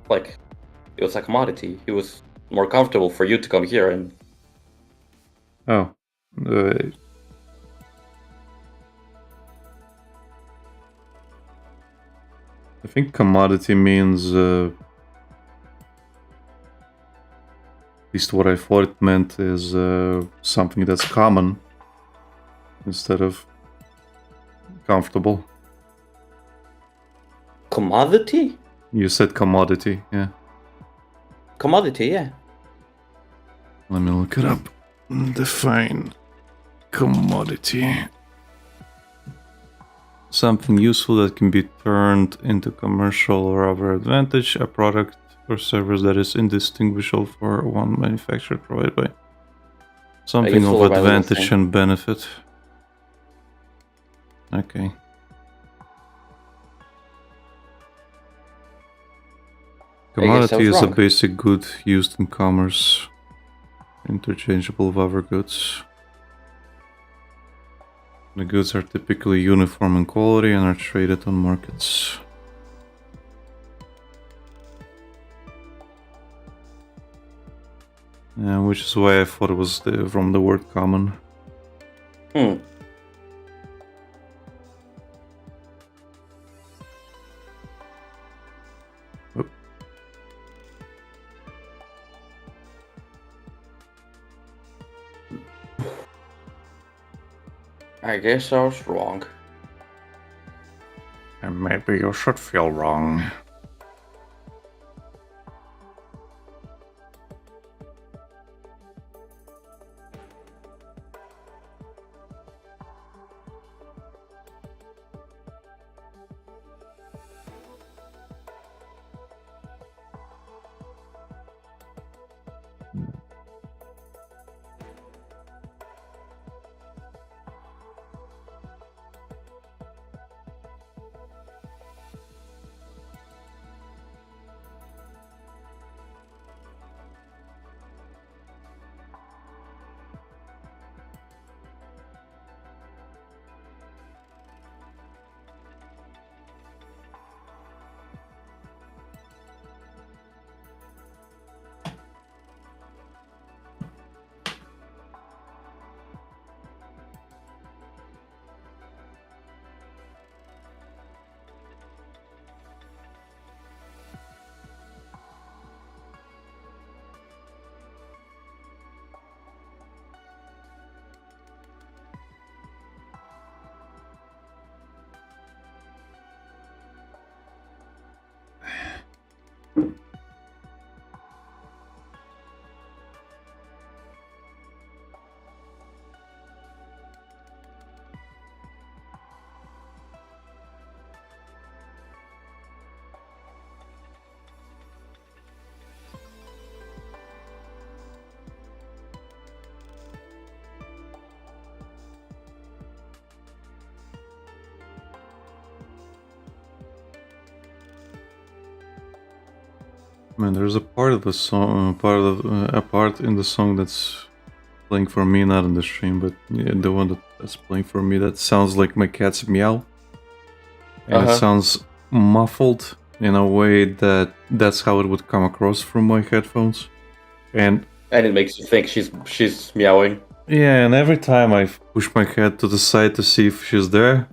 Like, it was a commodity. It was more comfortable for you to come here and...
Oh. I think commodity means... at least what I thought it meant is something that's common instead of comfortable.
Commodity?
You said commodity, yeah.
Commodity, yeah.
Let me look it up. Define commodity. Something useful that can be turned into commercial or other advantage, a product or service that is indistinguishable for one manufacturer provided by something of advantage and benefit. Okay. Commodity is a basic good used in commerce, interchangeable with other goods. The goods are typically uniform in quality and are traded on markets. Yeah, which is why I thought it was from the word common.
I guess I was wrong.
And maybe you should feel wrong. Man, there's a part of the song, a part in the song that's playing for me, not in the stream, but yeah, the one that's playing for me that sounds like my cat's meow, and it sounds muffled in a way that's how it would come across from my headphones, and
it makes you think she's meowing.
Yeah, and every time I push my head to the side to see if she's there,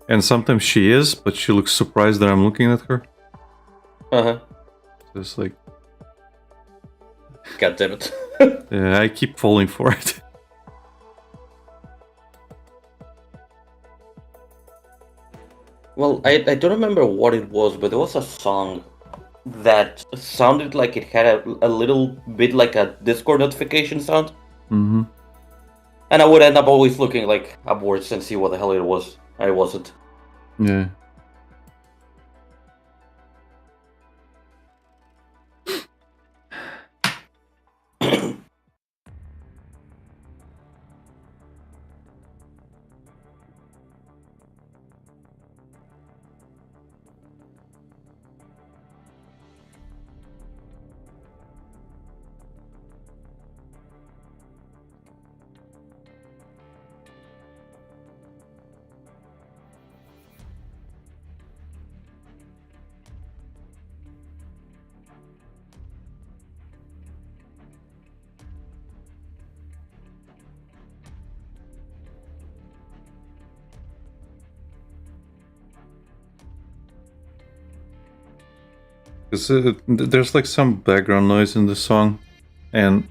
and sometimes she is, but she looks surprised that I'm looking at her. So it's like,
God damn it.
yeah, I keep falling for it.
Well, I don't remember what it was, but there was a song that sounded like it had a little bit like a Discord notification sound.
Mm-hmm.
And I would end up always looking like upwards and see what the hell it was. I wasn't.
Yeah. There's like some background noise in the song, and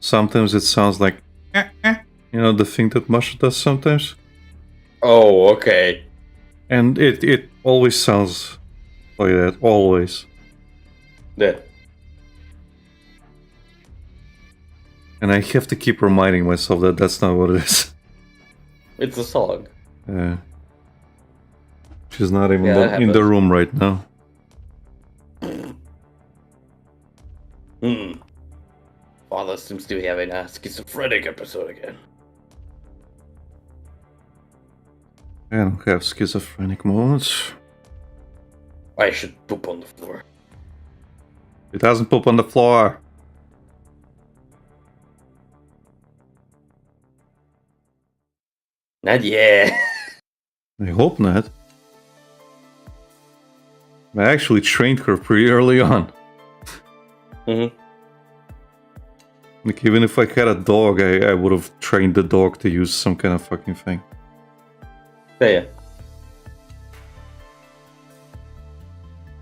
sometimes it sounds like, you know, the thing that Masha does sometimes.
Oh, okay.
And it always sounds like that, always.
Yeah.
And I have to keep reminding myself that that's not what it is.
It's a song.
Yeah. She's not even in the room right now.
Father seems to be having a schizophrenic episode again.
I don't have schizophrenic moments.
I should poop on the floor.
It doesn't poop on the floor.
Not yet.
I hope not. I actually trained her pretty early on. Like, even if I had a dog, I would have trained the dog to use some kind of fucking thing.
Yeah.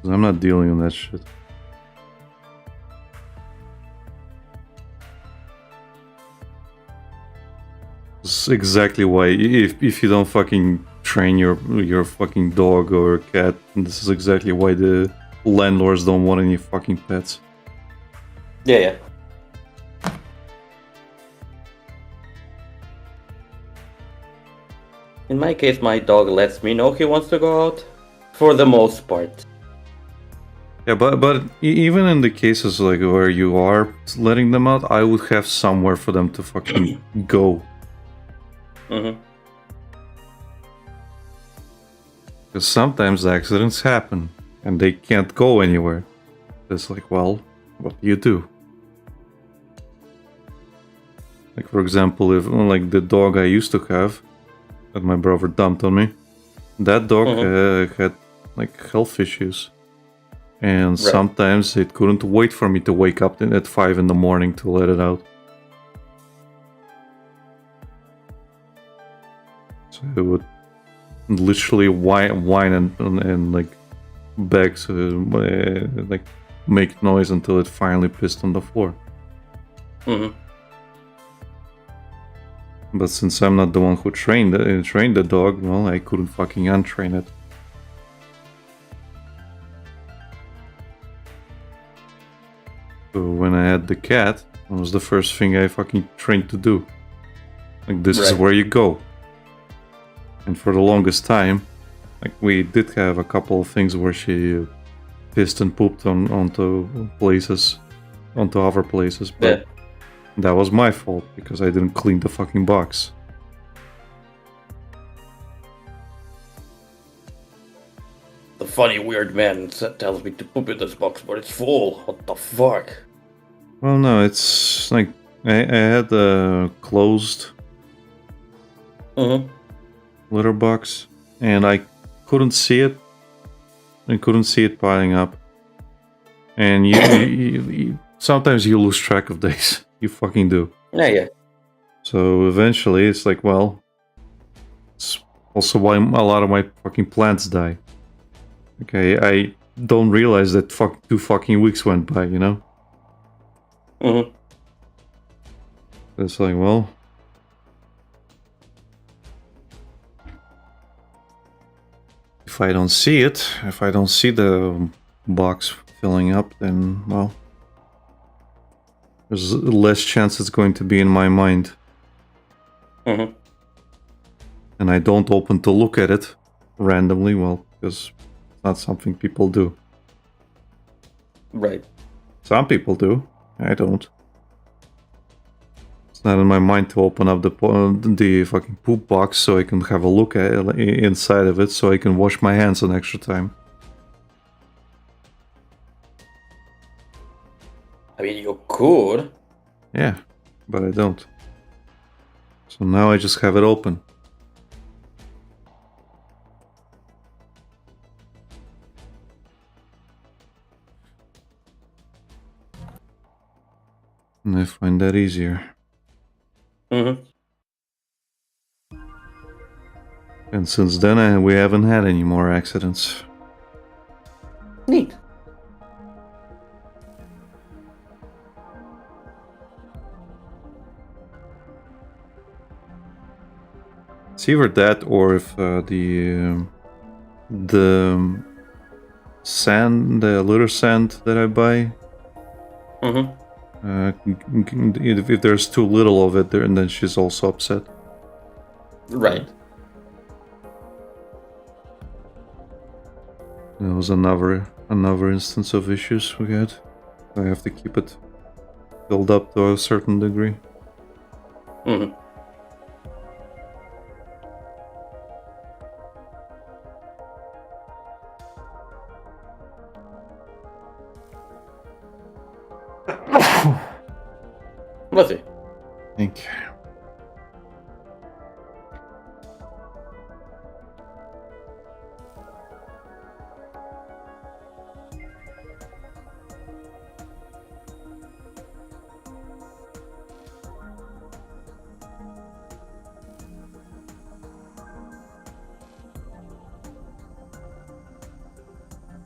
I'm not dealing with that shit. This is exactly why, if you don't fucking train your fucking dog or cat, this is exactly why the landlords don't want any fucking pets.
Yeah. In my case, my dog lets me know he wants to go out, for the most part.
Yeah, but even in the cases like where you are letting them out, I would have somewhere for them to fucking go. Because sometimes accidents happen and they can't go anywhere. It's like, well, what do you do? Like, for example, if like the dog I used to have that my brother dumped on me, that dog had like health issues. And sometimes it couldn't wait for me to wake up at 5 in the morning to let it out. So it would literally whine and like beg to like make noise until it finally pissed on the floor. But since I'm not the one who trained the dog, well, I couldn't fucking untrain it. So when I had the cat, it was the first thing I fucking trained to do. Like, this is where you go. And for the longest time, like, we did have a couple of things where she pissed and pooped onto other places, but that was my fault because I didn't clean the fucking box.
The funny weird man tells me to poop in this box, but it's full. What the fuck?
Well, no, it's like I had a closed litter box, and I couldn't see it. I couldn't see it piling up. And you sometimes you lose track of days. You fucking do.
Yeah.
So eventually, it's like, well, it's also why a lot of my fucking plants die. Okay, I don't realize that 2 fucking weeks went by, you know? It's like, well, if I don't see it, if I don't see the box filling up, then, well, there's less chance it's going to be in my mind. And I don't open to look at it randomly, well, because it's not something people do.
Right.
Some people do. I don't. It's not in my mind to open up the fucking poop box so I can have a look at it, inside of it, so I can wash my hands an extra time.
I mean, you could.
Yeah, but I don't. So now I just have it open. And I find that easier. And since then, we haven't had any more accidents.
Neat.
It's either that, or if the sand, the litter sand that I buy, if there's too little of it there, and then she's also upset.
Right.
There was another instance of issues we had. I have to keep it filled up to a certain degree.
Let's see.
Thank you.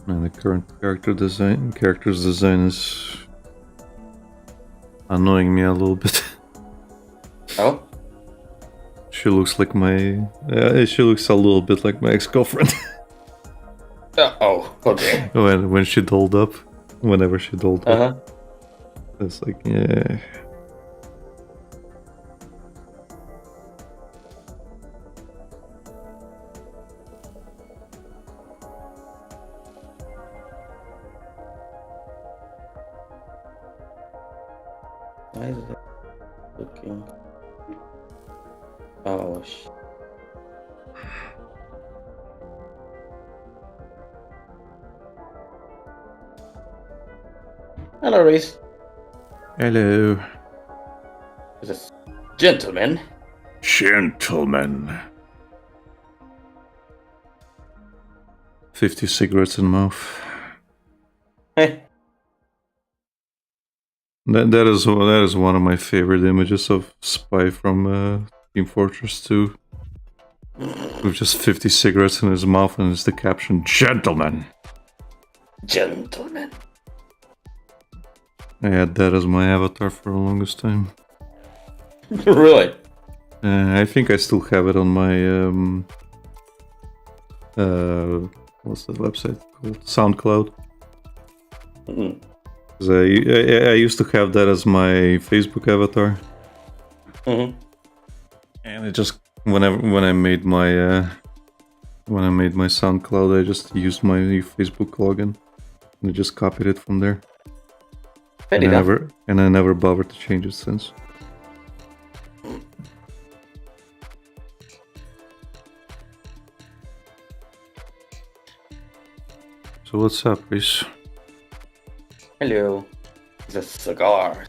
And the current character's design is annoying me a little bit.
Oh?
She looks like she looks a little bit like my ex-girlfriend.
Okay.
when she dolled up. Whenever she dolled up. It's like, yeah.
Why is it looking? Oh, shit. Hello, Reese.
Hello.
Is this gentleman?
Gentleman. 50 cigarettes in mouth.
Hey.
That is one of my favorite images of Spy from Team Fortress 2. With just 50 cigarettes in his mouth, and it's the caption, "Gentleman."
Gentleman.
I had that as my avatar for the longest time.
Really?
I think I still have it on my what's that website called? SoundCloud. Because I used to have that as my Facebook avatar. And it just when I made my SoundCloud, I just used my Facebook login and I just copied it from there. And I never bothered to change it since. So what's up, Reese?
Hello. The cigar.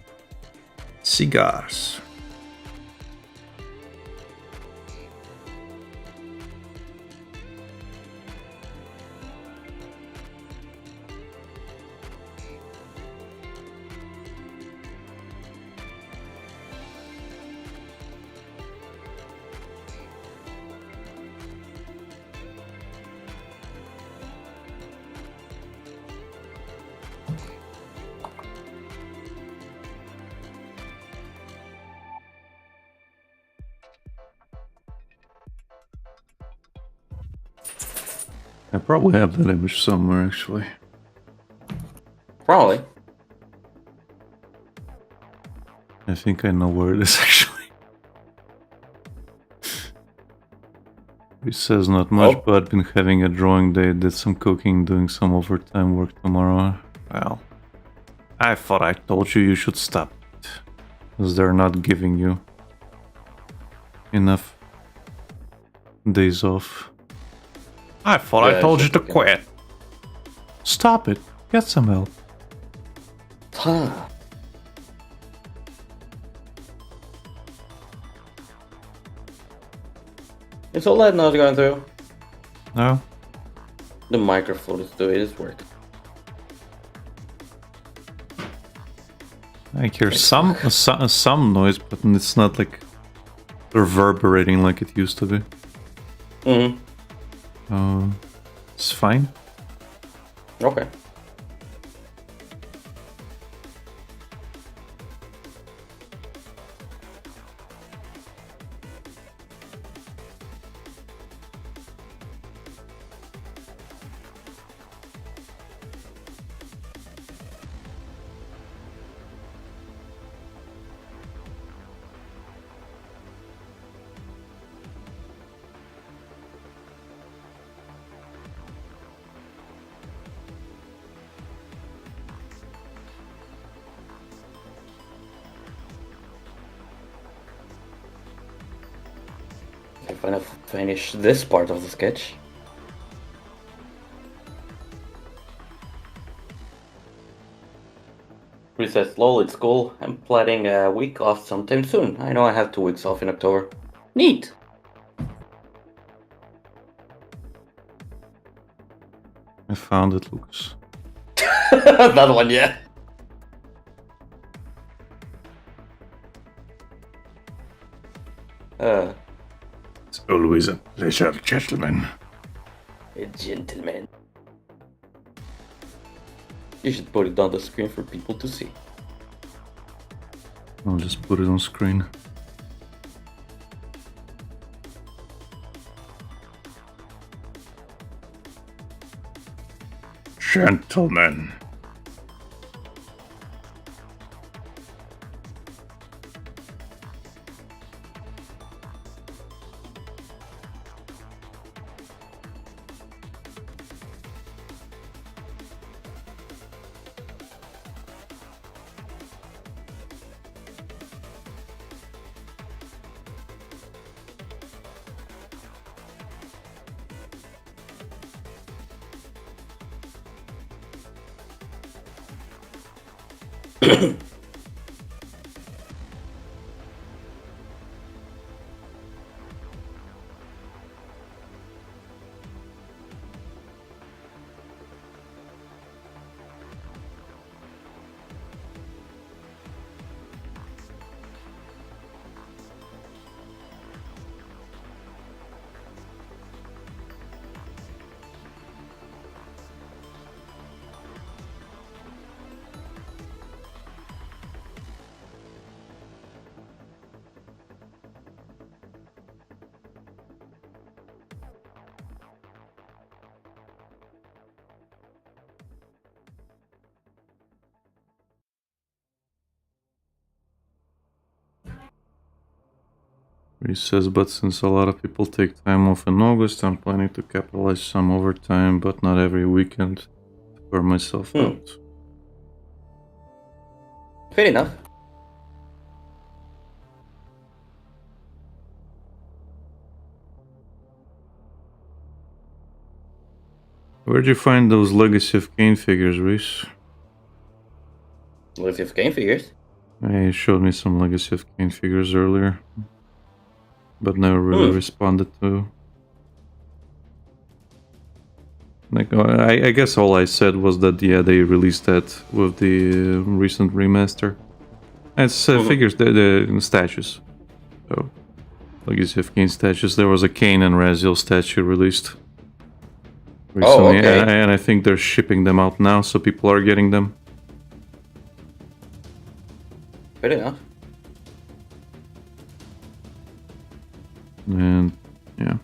Cigars. I probably have that image somewhere, actually.
Probably.
I think I know where it is, actually. He says not much,
Oh.
but been having a drawing day, did some cooking, doing some overtime work tomorrow. Well, I thought I told you should stop it. Because they're not giving you enough days off. I thought I told you to quit. Stop it. Get some help.
Huh. Is all that not going through?
No?
The microphone is doing its work.
I hear some noise, but it's not like reverberating like it used to be. It's fine.
Okay. If I finish this part of the sketch. Chris says, lol, it's cool. I'm planning a week off sometime soon. I know I have 2 weeks off in October. Neat!
I found it, Lucas.
That one, yeah.
It's always a pleasure, gentlemen.
A gentleman. You should put it on the screen for people to see.
I'll just put it on screen. Gentlemen. He says, but since a lot of people take time off in August, I'm planning to capitalize some overtime, but not every weekend, to burn myself out.
Fair enough.
Where'd you find those Legacy of Kain figures, Reese?
Legacy of Kain figures?
You showed me some Legacy of Kain figures earlier, but never really responded to. Like, I guess all I said was that yeah, they released that with the recent remaster. It's figures, the statues. So, Legacy of Kain statues. There was a Kain and Raziel statue released recently,
okay.
and I think they're shipping them out now, so people are getting them.
Fair enough.
And yeah.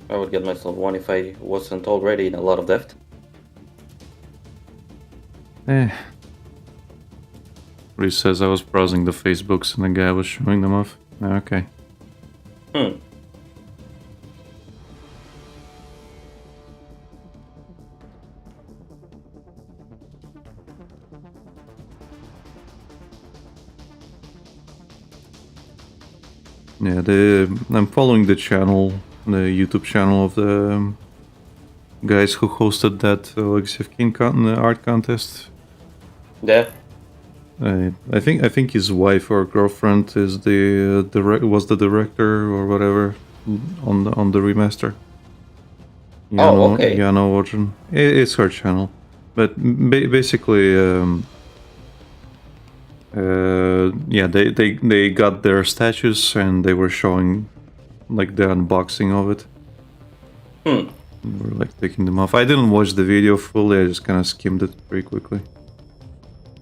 I would get myself one if I wasn't already in a lot of debt.
Reese says I was browsing the Facebooks and the guy was showing them off. Okay. Yeah, I'm following the channel, the YouTube channel of the guys who hosted that Legacy of Kain art contest.
Yeah.
I think his wife or girlfriend is was the director or whatever on the remaster.
Okay.
Jana Orjan. It's her channel, but basically, yeah, they got their statues and they were showing like the unboxing of it. We're like taking them off. I didn't watch the video fully. I just kind of skimmed it pretty quickly.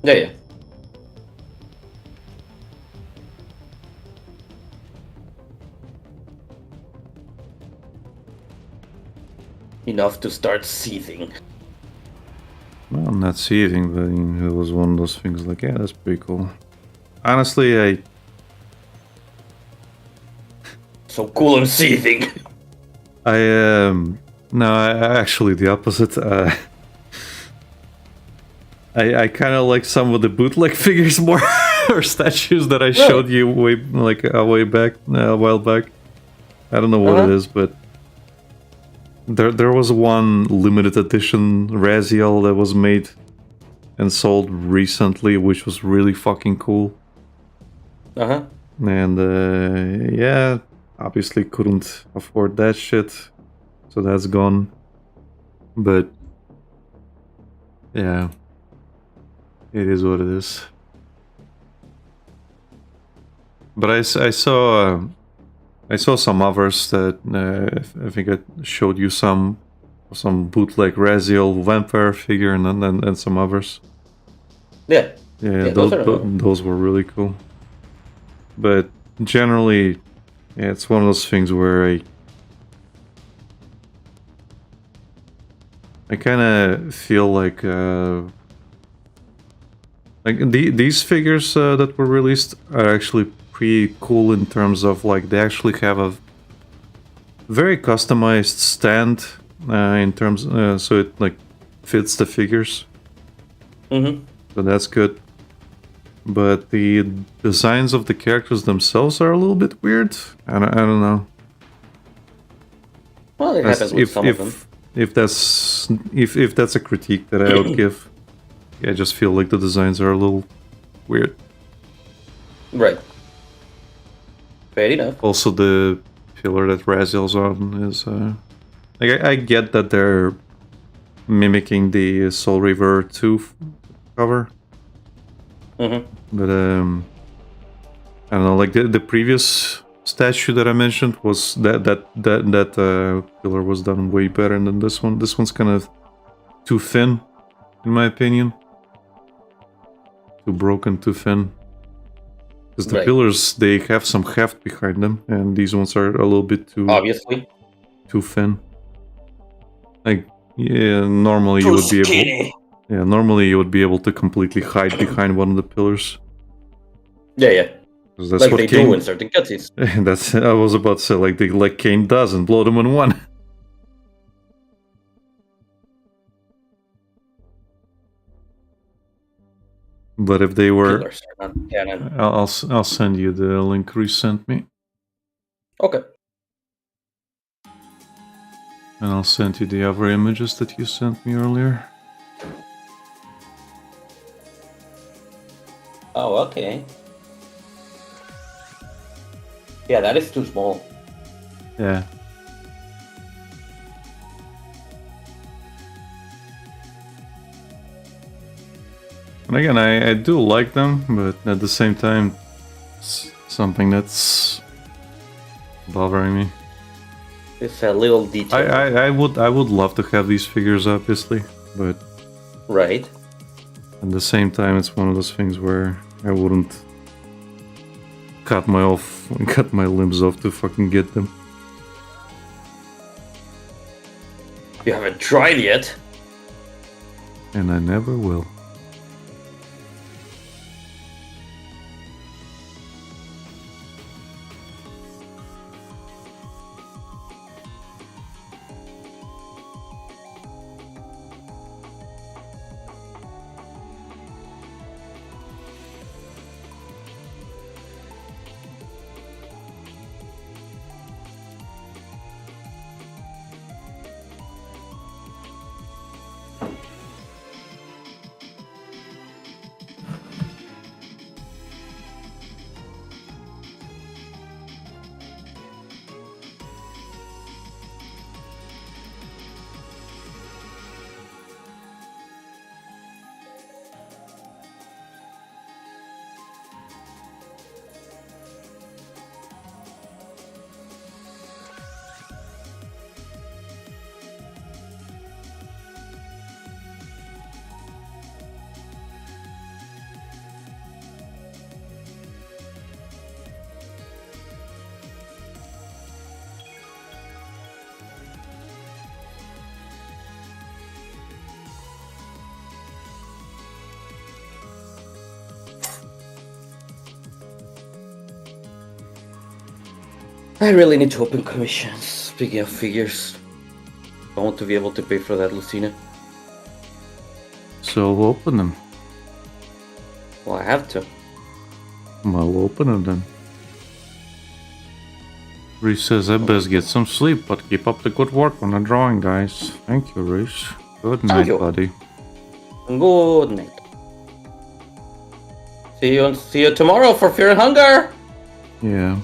Yeah. Enough to start seething.
Well, I'm not seething, but it was one of those things like, yeah, that's pretty cool. Honestly,
So cool and seething.
No, actually the opposite. I kind of like some of the bootleg figures more, or statues that I showed you way back, a while back. I don't know what it is, but there was one limited edition Raziel that was made and sold recently, which was really fucking cool. And yeah, obviously couldn't afford that shit, so that's gone. But yeah, it is what it is. But I saw some others that I think I showed you some bootleg Raziel vampire figure and some others.
Yeah.
Yeah, those were really cool. But generally, yeah, it's one of those things where I kind of feel like these figures that were released are actually pretty cool in terms of like they actually have a very customized stand in terms so it like fits the figures. So that's good. But the designs of the characters themselves are a little bit weird. I don't know.
Well, it happens with some of them.
If that's a critique that I would give, I just feel like the designs are a little weird.
Right. Fair enough.
Also, the pillar that Raziel's on is like I get that they're mimicking the Soul Reaver 2 cover. But I don't know, like the previous statue that I mentioned was that pillar was done way better than this one. This one's kind of too thin, in my opinion. Too broken, too thin. Because the pillars, they have some heft behind them, and these ones are a little bit too too thin. Like yeah, normally you would be able. Yeah, normally you would be able to completely hide behind one of the pillars.
Yeah.
That's
like
what
they do in certain cutscenes.
That's I was about to say, like Kain does and blow them in one. But if they were,
Pillars are not canon.
I'll send you the link Reese sent me.
Okay.
And I'll send you the other images that you sent me earlier.
Oh, okay. Yeah, that is too small.
Yeah. And again, I do like them, but at the same time, it's something that's bothering me.
It's a little detail.
I would love to have these figures, obviously, but
Right.
at the same time, it's one of those things where I wouldn't cut my limbs off to fucking get them.
You haven't tried yet.
And I never will.
I really need to open commissions. Speaking of figures, I want to be able to pay for that, Lucina.
So open them.
Well, I have to.
I'll open them then. Reese says I best get some sleep, but keep up the good work on the drawing, guys. Thank you, Reese. Good night, buddy.
Good night. See you tomorrow for Fear and Hunger.
Yeah.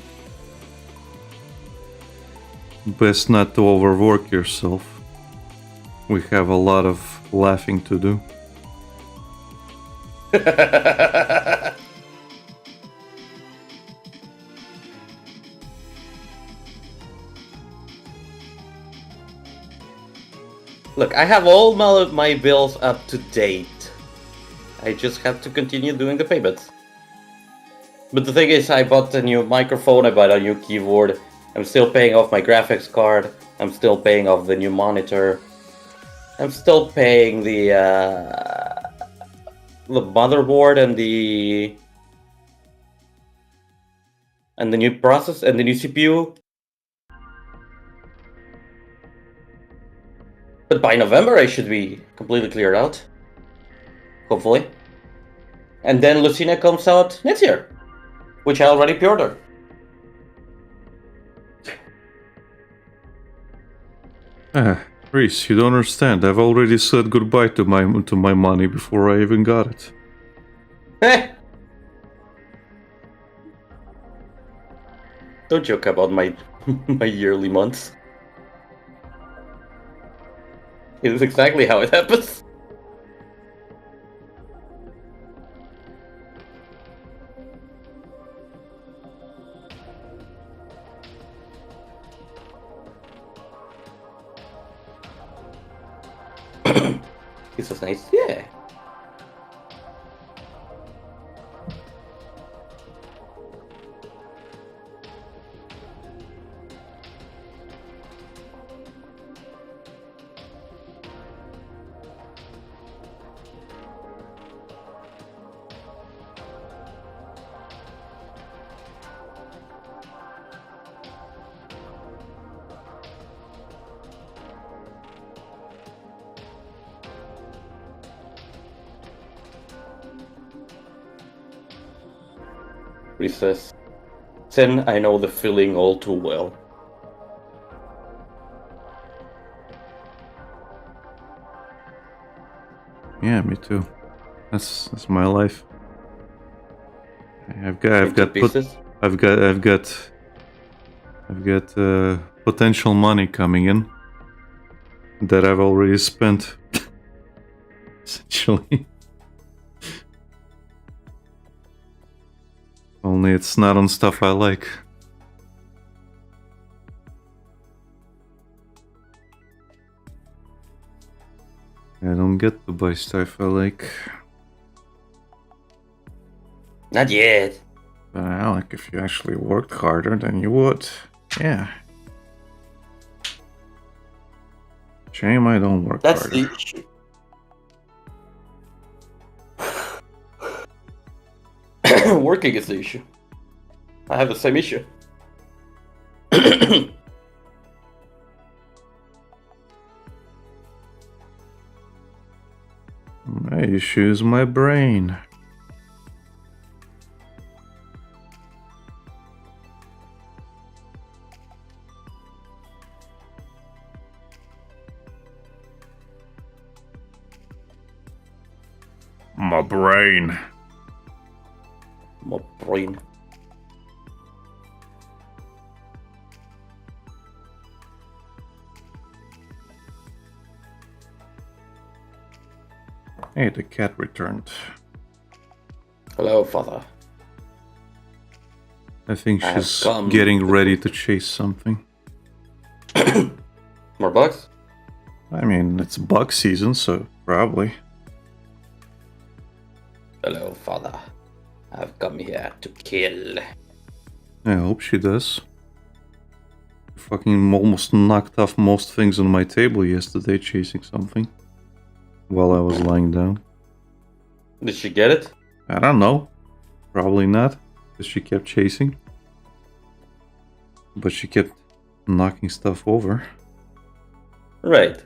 Best not to overwork yourself. We have a lot of laughing to do.
Look, I have all my bills up to date. I just have to continue doing the payments. But the thing is, I bought a new microphone, I bought a new keyboard. I'm still paying off my graphics card. I'm still paying off the new monitor. I'm still paying the motherboard and the new process and the new CPU. But by November, I should be completely cleared out. Hopefully. And then Lucina comes out next year, which I already pre-ordered.
Reese, you don't understand. I've already said goodbye to my money before I even got it.
Don't joke about my yearly months. It is exactly how it happens. This was nice. Yeah. Recess. Then I know the feeling all too well.
Yeah, me too. That's my life. I've got potential money coming in that I've already spent. Essentially. Only it's not on stuff I like. I don't get to buy stuff I like.
Not yet.
But like if you actually worked harder, then you would. Yeah. Shame I don't work
That's
harder.
the issue. Working is the issue. I have the same issue.
My issue is my brain. My brain.
My brain.
Hey, the cat returned.
Hello, father.
I think
I have
she's
come
getting ready to chase something.
More bugs?
I mean, it's bug season, so probably.
Hello, father. I've come here to kill.
I hope she does. Fucking almost knocked off most things on my table yesterday chasing something. While I was lying down.
Did she get it?
I don't know. Probably not. Because she kept chasing. But she kept knocking stuff over.
Right.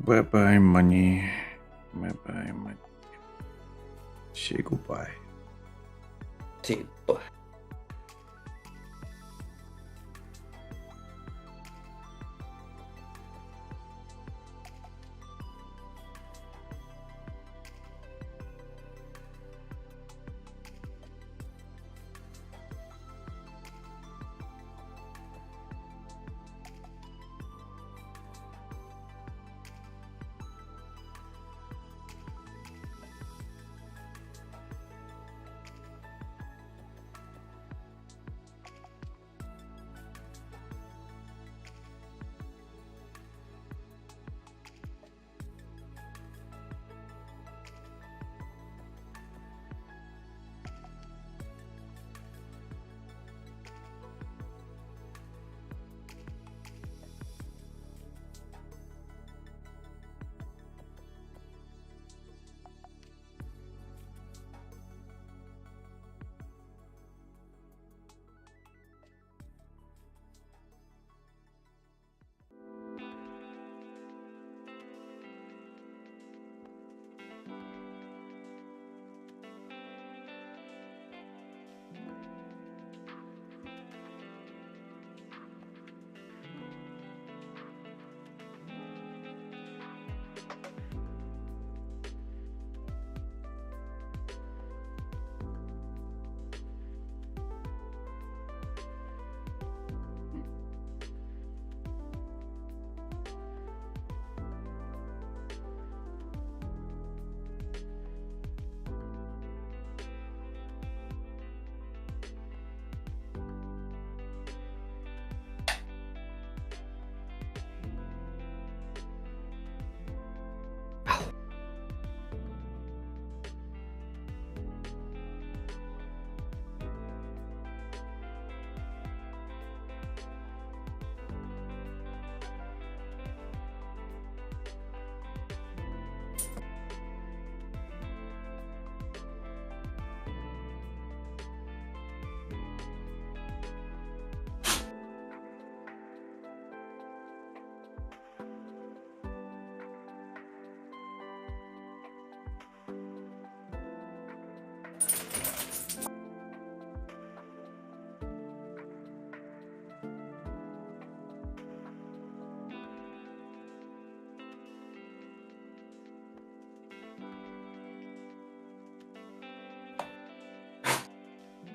Bye bye money. Bye bye money. Say goodbye.
Goodbye.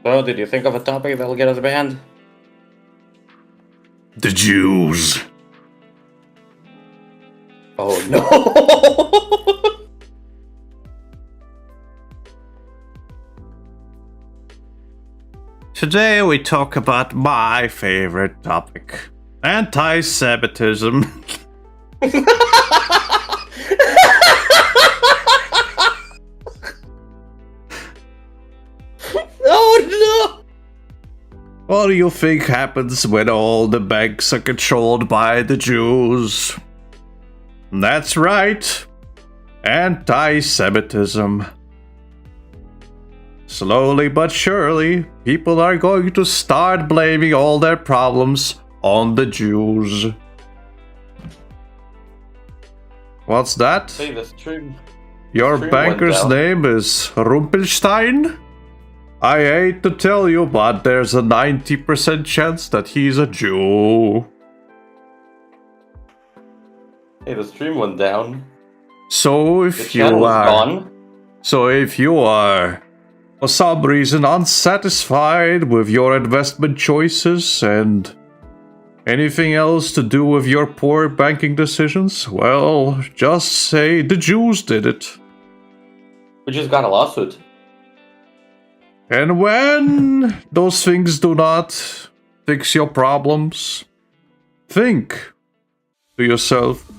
So, did you think of a topic that'll get us banned?
The Jews.
Oh no!
Today we talk about my favorite topic. Anti-Semitism.
Oh no!
What do you think happens when all the banks are controlled by the Jews? That's right. Anti-Semitism. Slowly but surely, people are going to start blaming all their problems on the Jews. What's that?
Hey, the stream.
Your
stream
banker's
went down.
name is Rumpelstein? I hate to tell you, but there's a 90% chance that he's a Jew.
Hey, the stream went down.
So
The
if you
channel is
are...
gone.
So if you are, for some reason, unsatisfied with your investment choices and anything else to do with your poor banking decisions, well, just say the Jews did it.
We just got a lawsuit.
And when those things do not fix your problems, think to yourself,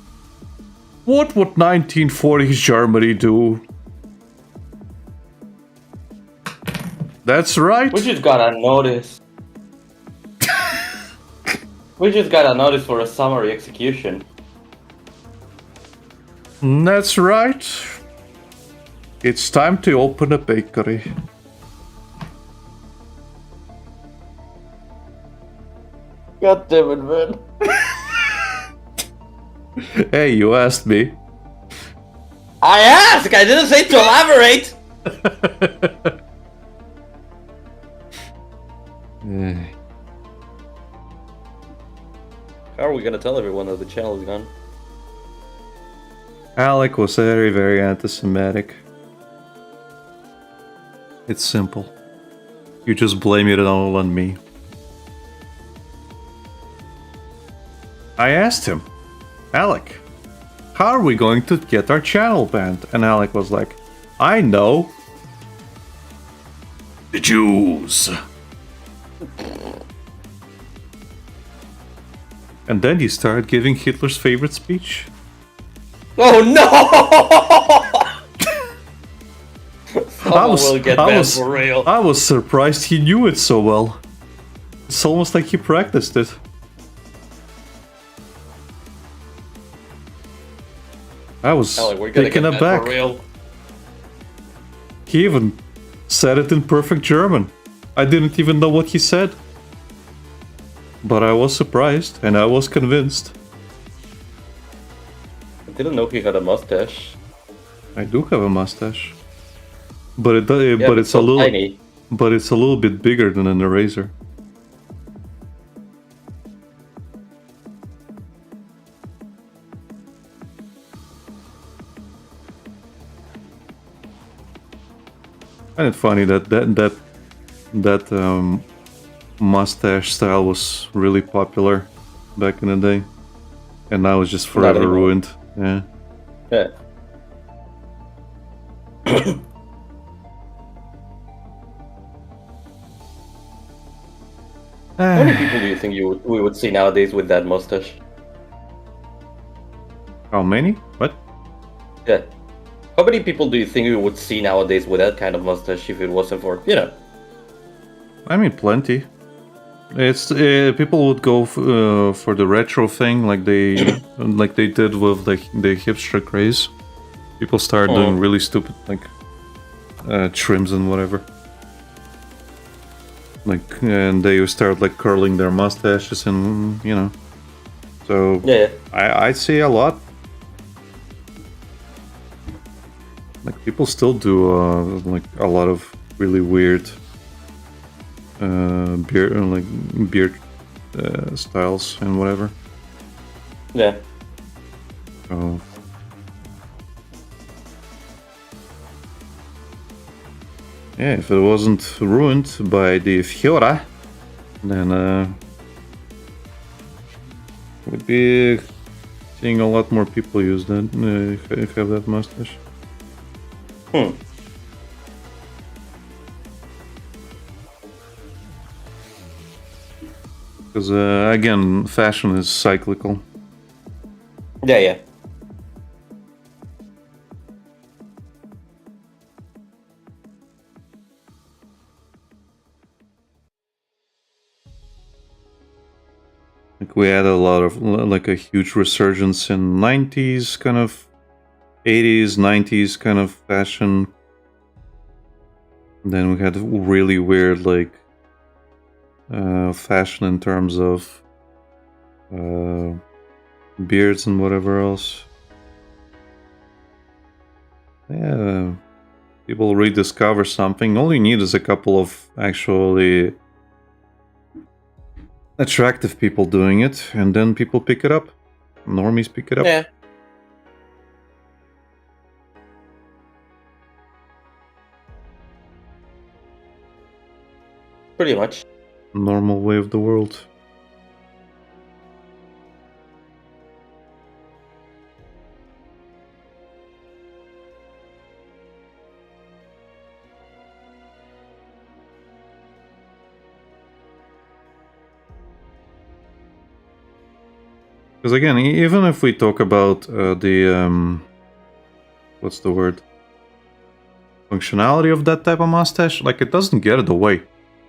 what would 1940s Germany do? That's right.
We just got a notice. We just got a notice for a summary execution.
That's right. It's time to open a bakery.
God damn it, man.
Hey, you asked me.
I asked! I didn't say to elaborate! How are we gonna tell everyone that the channel is gone?
Alec was very, very anti-Semitic. It's simple. You just blame it all on me. I asked him, Alec, how are we going to get our channel banned? And Alec was like, I know. The Jews. And then he started giving Hitler's favorite speech.
Oh no! Someone will get banned for real.
I was surprised he knew it so well. It's almost like he practiced it. I was
Alec, we're gonna
taken
get banned
aback.
for real.
He even said it in perfect German. I didn't even know what he said. But I was surprised, and I was convinced.
I didn't know he had a mustache.
I do have a mustache, but
Yeah,
but it's
so
a little,
tiny.
but it's a little bit bigger than an eraser. And it's funny that mustache style was really popular back in the day, and now it's just forever
anymore.
ruined. Yeah.
Yeah. How many people do you think we would see nowadays with that mustache?
How many? What?
Yeah. How many people do you think we would see nowadays with that kind of mustache if it wasn't for, you know?
I mean, plenty. It's people would go for the retro thing, like they did with the hipster craze. People started doing really stupid trims and whatever. And they start curling their mustaches and So
Yeah.
I see a lot. People still do a lot of really weird beard styles and whatever.
Yeah.
So Yeah, if it wasn't ruined by the Fiora, then we'd be seeing a lot more people use that if you have that mustache. Because again, fashion is cyclical.
Yeah.
Like we had a lot of like a huge resurgence in 90s kind of 80s 90s kind of fashion. Then we had really weird like fashion in terms of beards and whatever else. Yeah, people rediscover something. All you need is a couple of actually attractive people doing it, and then people pick it up. Normies pick it up.
Yeah. Pretty much.
Normal way of the world. Because again, even if we talk about the what's the word? Functionality of that type of mustache, like it doesn't get in the way.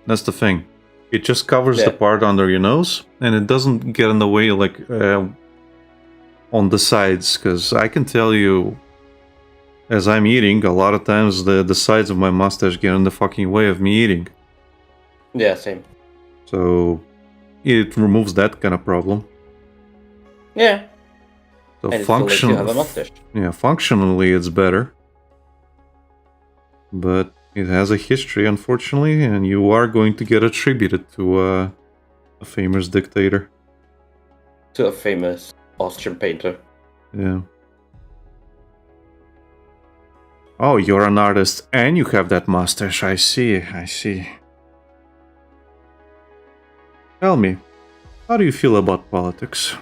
That's the thing. It just covers the part under your nose, and it doesn't get in the way like on the sides. Because I can tell you, as I'm eating, a lot of times the sides of my mustache get in the fucking way of me eating.
Yeah, same.
So it removes that kind of problem.
Yeah.
So
functionally,
functionally it's better. But it has a history, unfortunately, and you are going to get attributed to a famous dictator.
To a famous Austrian painter.
Yeah. Oh, you're an artist and you have that mustache. I see. Tell me, how do you feel about politics?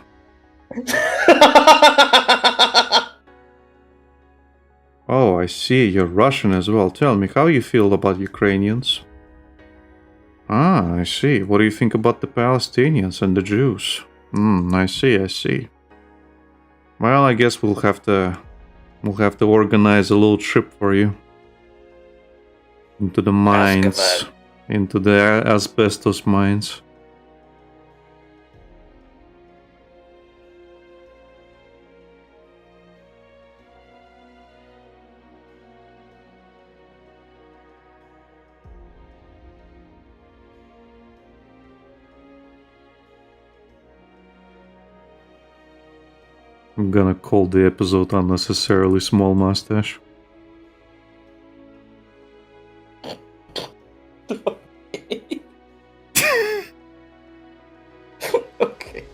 Oh, I see. You're Russian as well. Tell me, how you feel about Ukrainians? Ah, I see. What do you think about the Palestinians and the Jews? I see. Well, I guess we'll have to organize a little trip for you into the mines, into the asbestos mines. I'm gonna call the episode Unnecessarily Small Mustache.
Okay.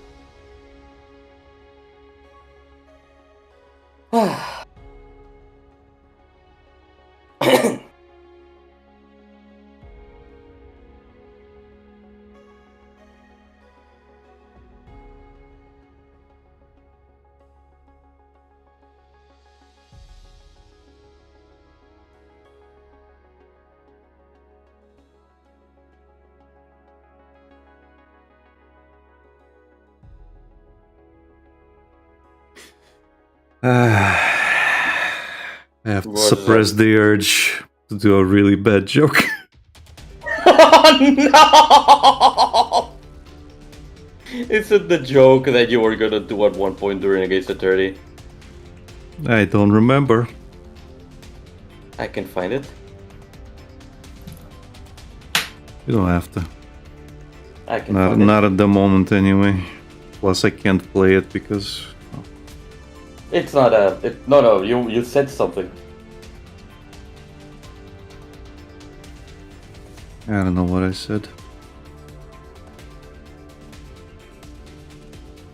I have to suppress the urge to do a really bad joke.
Oh no! Is it the joke that you were gonna do at one point during Against the 30?
I don't remember.
I can find it.
You don't have to.
I can find it.
Not at the moment anyway. Plus I can't play it because...
It's not a... No, you said something.
I don't know what I said.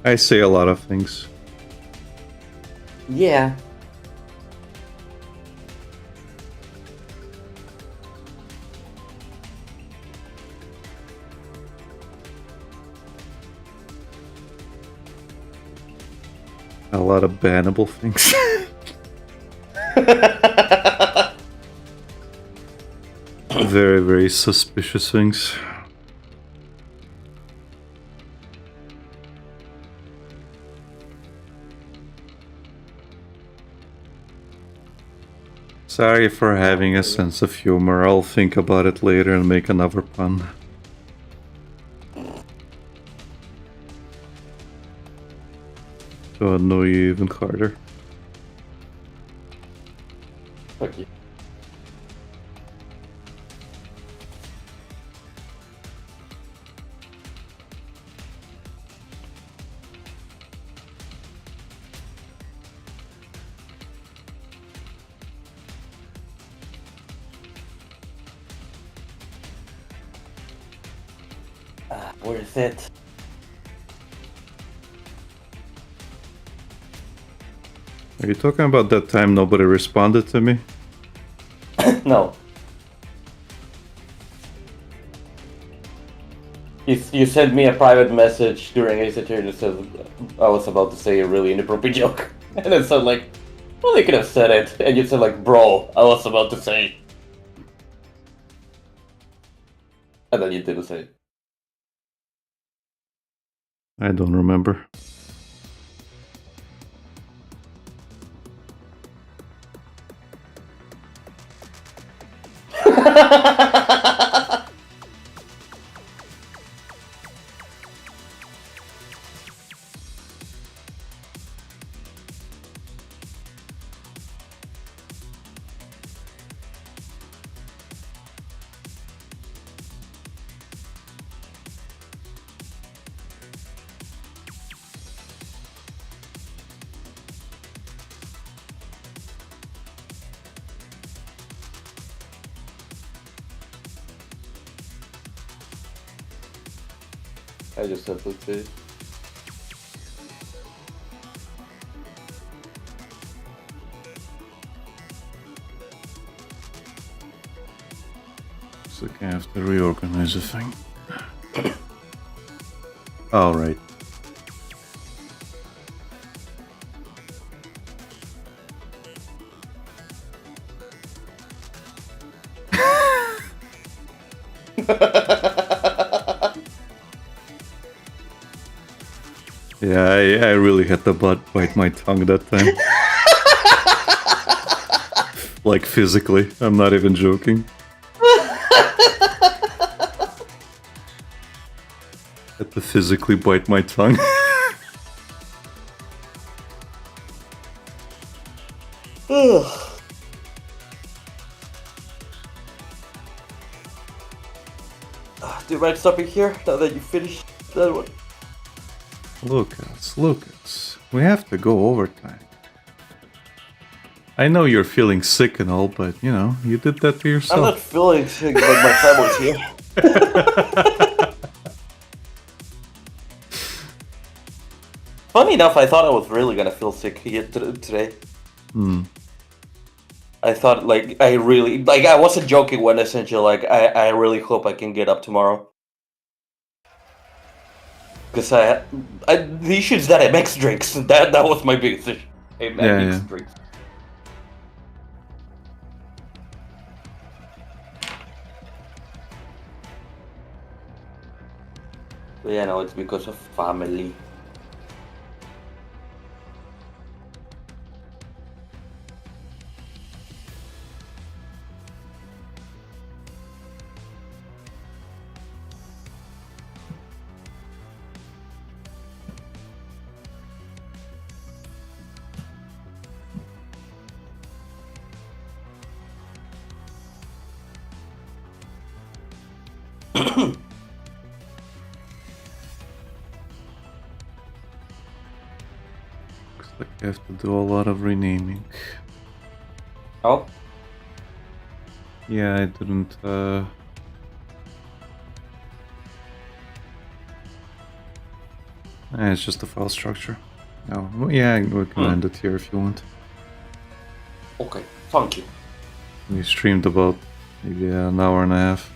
I say a lot of things.
Yeah.
a lot of bannable things. Very, very suspicious things. Sorry for having a sense of humor. I'll think about it later and make another pun. To annoy you even harder.
Fuck you. Where is it?
Are you talking about that time nobody responded to me?
No. You sent me a private message during Ace Attorney that said I was about to say a really inappropriate joke. And it said like, well, they could have said it. And you said like, bro, I was about to say. And then you didn't say it.
I don't remember. I just have to say. So I have to reorganize the thing. Alright. Yeah, I really had to bite my tongue that time. Like physically, I'm not even joking. Had to physically bite my tongue.
Do you mind stopping here now that you finished that one?
Lucas, we have to go overtime. I know you're feeling sick and all, but you know, you did that to yourself.
I'm not feeling sick, but my family's here. Funny enough, I thought I was really gonna feel sick here today. I thought, like, I wasn't joking when I sent you, like, I really hope I can get up tomorrow. Because the issue is that I mix drinks. That was my biggest issue. I mix drinks. But yeah, no, it's because of family.
Looks like I have to do a lot of renaming.
Oh?
Yeah, I didn't, it's just a file structure. Oh, well, yeah, we can end it here if you want.
Okay, thank you.
We streamed about maybe an hour and a half.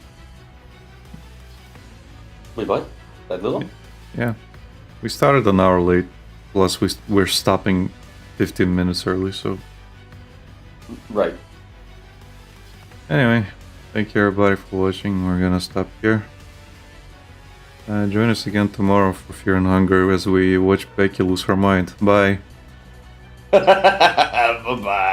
Wait, what? That little?
Yeah. We started an hour late. Plus, we're stopping 15 minutes early, so...
Right.
Anyway, thank you everybody for watching. We're gonna stop here. Join us again tomorrow for Fear and Hunger as we watch Becky lose her mind. Bye.
Bye-bye.